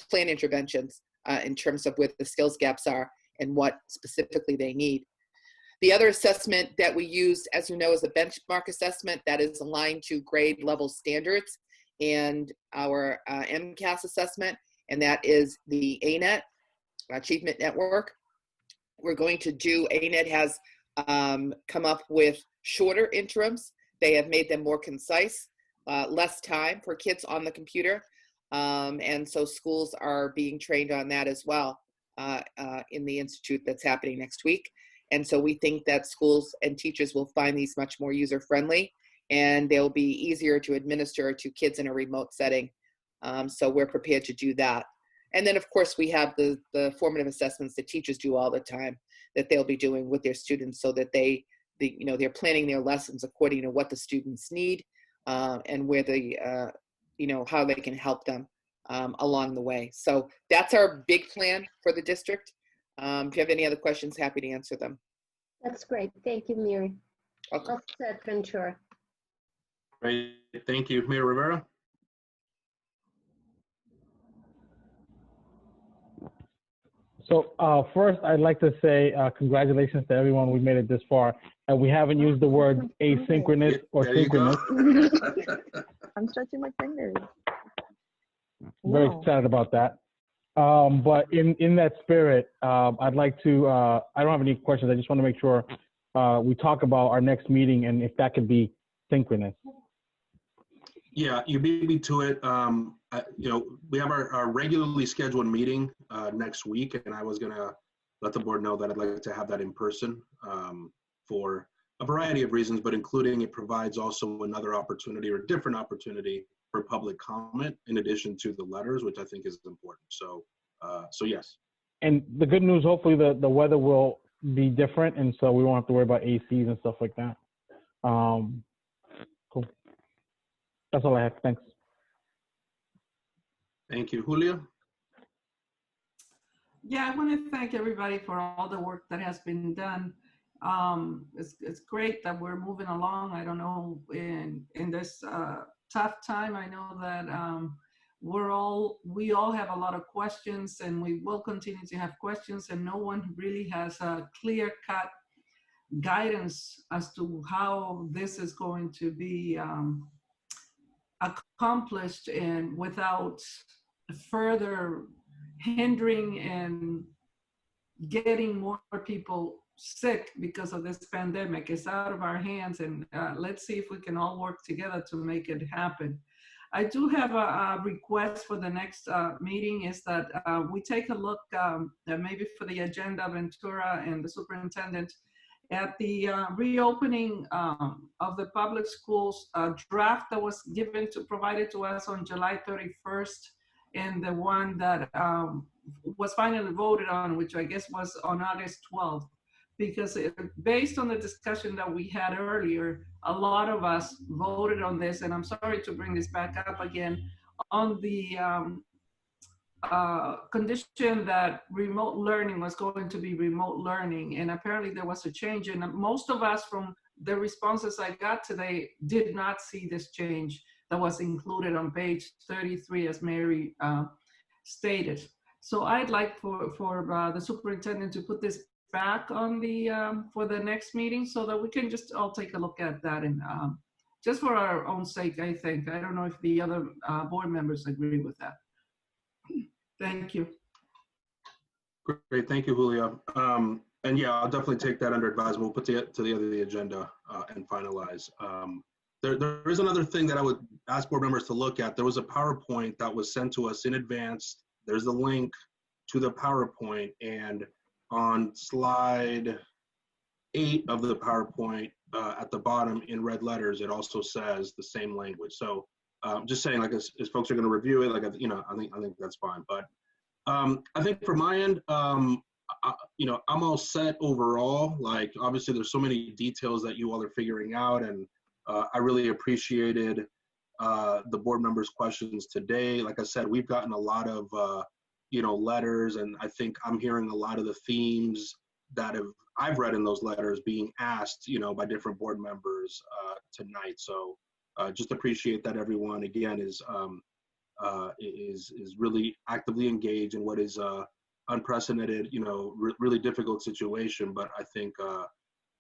plan interventions in terms of where the skills gaps are and what specifically they need. The other assessment that we use, as you know, is a benchmark assessment that is aligned to grade level standards and our MCAS assessment, and that is the ANET, Achievement Network. We're going to do, ANET has come up with shorter interims. They have made them more concise, less time for kids on the computer. And so schools are being trained on that as well in the institute that's happening next week. And so we think that schools and teachers will find these much more user-friendly, and they'll be easier to administer to kids in a remote setting. So we're prepared to do that. And then, of course, we have the formative assessments that teachers do all the time that they'll be doing with their students so that they're planning their lessons according to what the students need and where how they can help them along the way. So that's our big plan for the district. If you have any other questions, happy to answer them. That's great. Thank you, Mary. Okay. All set, Ventura. Great, thank you. Mayor Rivera? So first, I'd like to say congratulations to everyone. We made it this far, and we haven't used the word asynchronous or synchronous. I'm stretching my fingers. Very Wow. excited about that. But in that spirit, I'd like to, I don't have any questions. I just want to make sure we talk about our next meeting and if that could be synchronous. Yeah, you beat me to it. We have our regularly scheduled meeting next week, and I was gonna let the board know that I'd like to have that in person for a variety of reasons, but including it provides also another opportunity or different opportunity for public comment in addition to the letters, which I think is important. So yes. And the good news, hopefully the weather will be different, and so we won't have to worry about ACs and stuff like that. Cool. That's all I have. Thanks. Thank you. Julia? Yeah, I want to thank everybody for all the work that has been done. It's great that we're moving along. I don't know, in this tough time, I know that we all have a lot of questions, and we will continue to have questions, and no one really has a clear-cut guidance as to how this is going to be accomplished and without further hindering and getting more people sick because of this pandemic. It's out of our hands, and let's see if we can all work together to make it happen. I do have a request for the next meeting is that we take a look maybe for the agenda, Ventura and the superintendent, at the reopening of the public schools draft that was provided to us on July 31st, and the one that was finally voted on, which I guess was on August 12th. Because based on the discussion that we had earlier, a lot of us voted on this, and I'm sorry to bring this back up again, on the condition that remote learning was going to be remote learning. And apparently there was a change, and most of us from the responses I got today did not see this change that was included on page 33, as Mary stated. So I'd like for the superintendent to put this back on the for the next meeting so that we can just all take a look at that, and just for our own sake, I think. I don't know if the other board members agree with that. Thank you. Great, thank you, Julia. And yeah, I'll definitely take that under advisement. We'll put it to the end of the agenda and finalize. There is another thing that I would ask board members to look at. There was a PowerPoint that was sent to us in advance. There's the link. to the PowerPoint, and on slide 8 of the PowerPoint, at the bottom in red letters, it also says the same language. So just saying, like, as folks are going to review it, like, you know, I think that's fine. But I think for my end, you know, I'm all set overall. Like, obviously, there's so many details that you all are figuring out, and I really appreciated the board members' questions today. Like I said, we've gotten a lot of you know, letters, and I think I'm hearing a lot of the themes that I've read in those letters being asked, you know, by different board members tonight. So just appreciate that everyone again is really actively engaged in what is unprecedented, you know, really difficult situation. But I think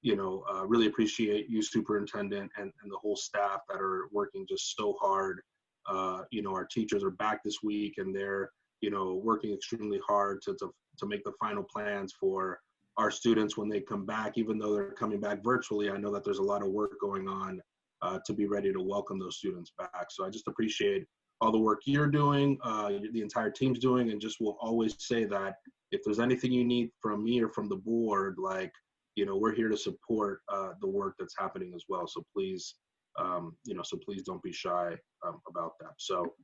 you know, really appreciate you, superintendent, and the whole staff that are working just so hard. You know, our teachers are back this week, and they're, you know, working extremely hard to make the final plans for our students when they come back. Even though they're coming back virtually, I know that there's a lot of work going on to be ready to welcome those students back. So I just appreciate all the work you're doing, the entire team's doing, and just will always say that if there's anything you need from me or from the board, like, you know, we're here to support the work that's happening as well. So please, you know, so please don't be shy about that. So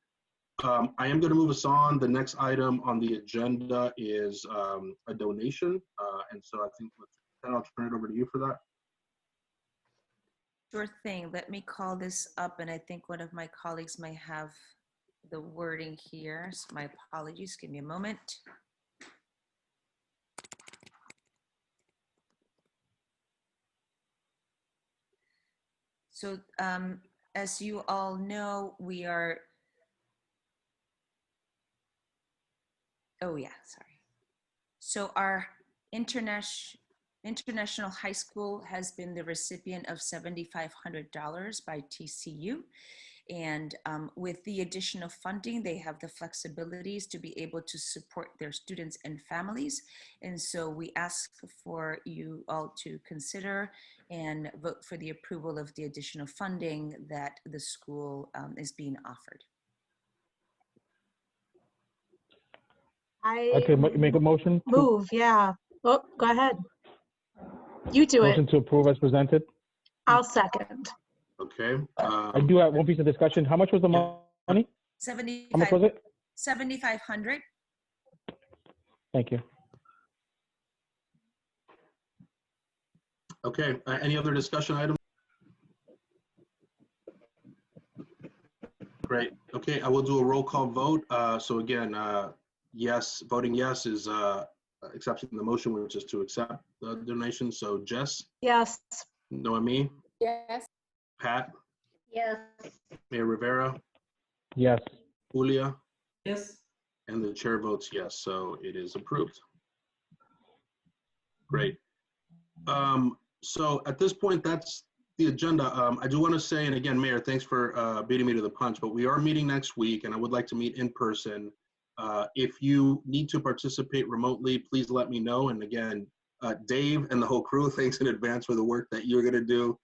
I am going to move us on. The next item on the agenda is a donation. And so I think I'll turn it over to you for that. Sure thing. Let me call this up, and I think one of my colleagues might have the wording here. So my apologies. Give me a moment. So as you all know, we are, oh yeah, sorry. So our International High School has been the recipient of $7,500 by TCU. And with the additional funding, they have the flexibilities to be able to support their students and families. And so we ask for you all to consider and vote for the approval of the additional funding that the school is being offered. Okay, make a motion. Move, yeah. Oh, go ahead. You do it. Motion to approve as presented. I'll second. Okay. I do have one piece of discussion. How much was the money? How much was it? 7,500. Thank you. Okay. Any other discussion items? Great. Okay, I will do a roll call vote. So again, yes, voting yes is accepting the motion, which is to accept the donation. So Jess? Yes. Noemi? Yes. Pat? Yes. Mayor Rivera? Yes. Julia? Yes. And the chair votes yes, so it is approved. Great. So at this point, that's the agenda. I do want to say, and again, Mayor, thanks for beating me to the punch, but we are meeting next week, and I would like to meet in person. If you need to participate remotely, please let me know. And again, Dave and the whole crew, thanks in advance for the work that you're going to do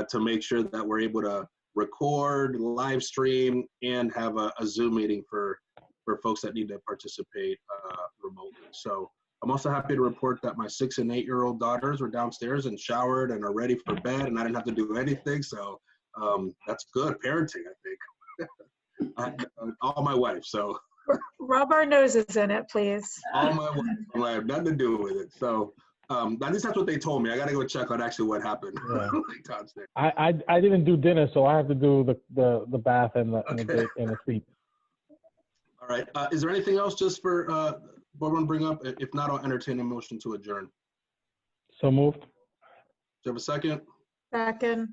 to make sure that we're able to record, live stream, and have a Zoom meeting for folks that need to participate remotely. So I'm also happy to report that my 6- and 8-year-old daughters were downstairs and showered and are ready for bed, and I didn't have to do anything. So that's good parenting, I think. All my wife, so. Rub our noses in it, please. All my wife, I have nothing to do with it. So at least that's what they told me. I got to go check on actually what happened. Yeah. Like Todd said. I didn't do dinner, so I have to do the bath and the sleep. All right. Is there anything else just for what I want to bring up? If not, I'll entertain a motion to adjourn. So moved. Do you have a second? Second.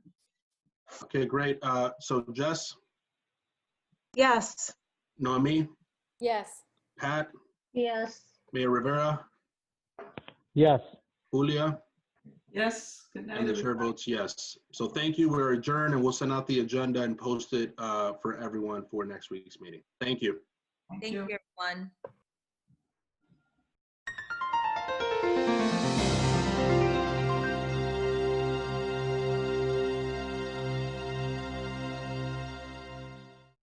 Okay, great. So Jess, Yes. Noemi, Yes. Pat, Yes. Mayor Rivera, Yes. Julia, Yes. Good night, and the chair everybody. votes yes. So thank you. We're adjourned, and we'll send out the agenda and post it for everyone for next week's meeting. Thank you. Thank you, everyone.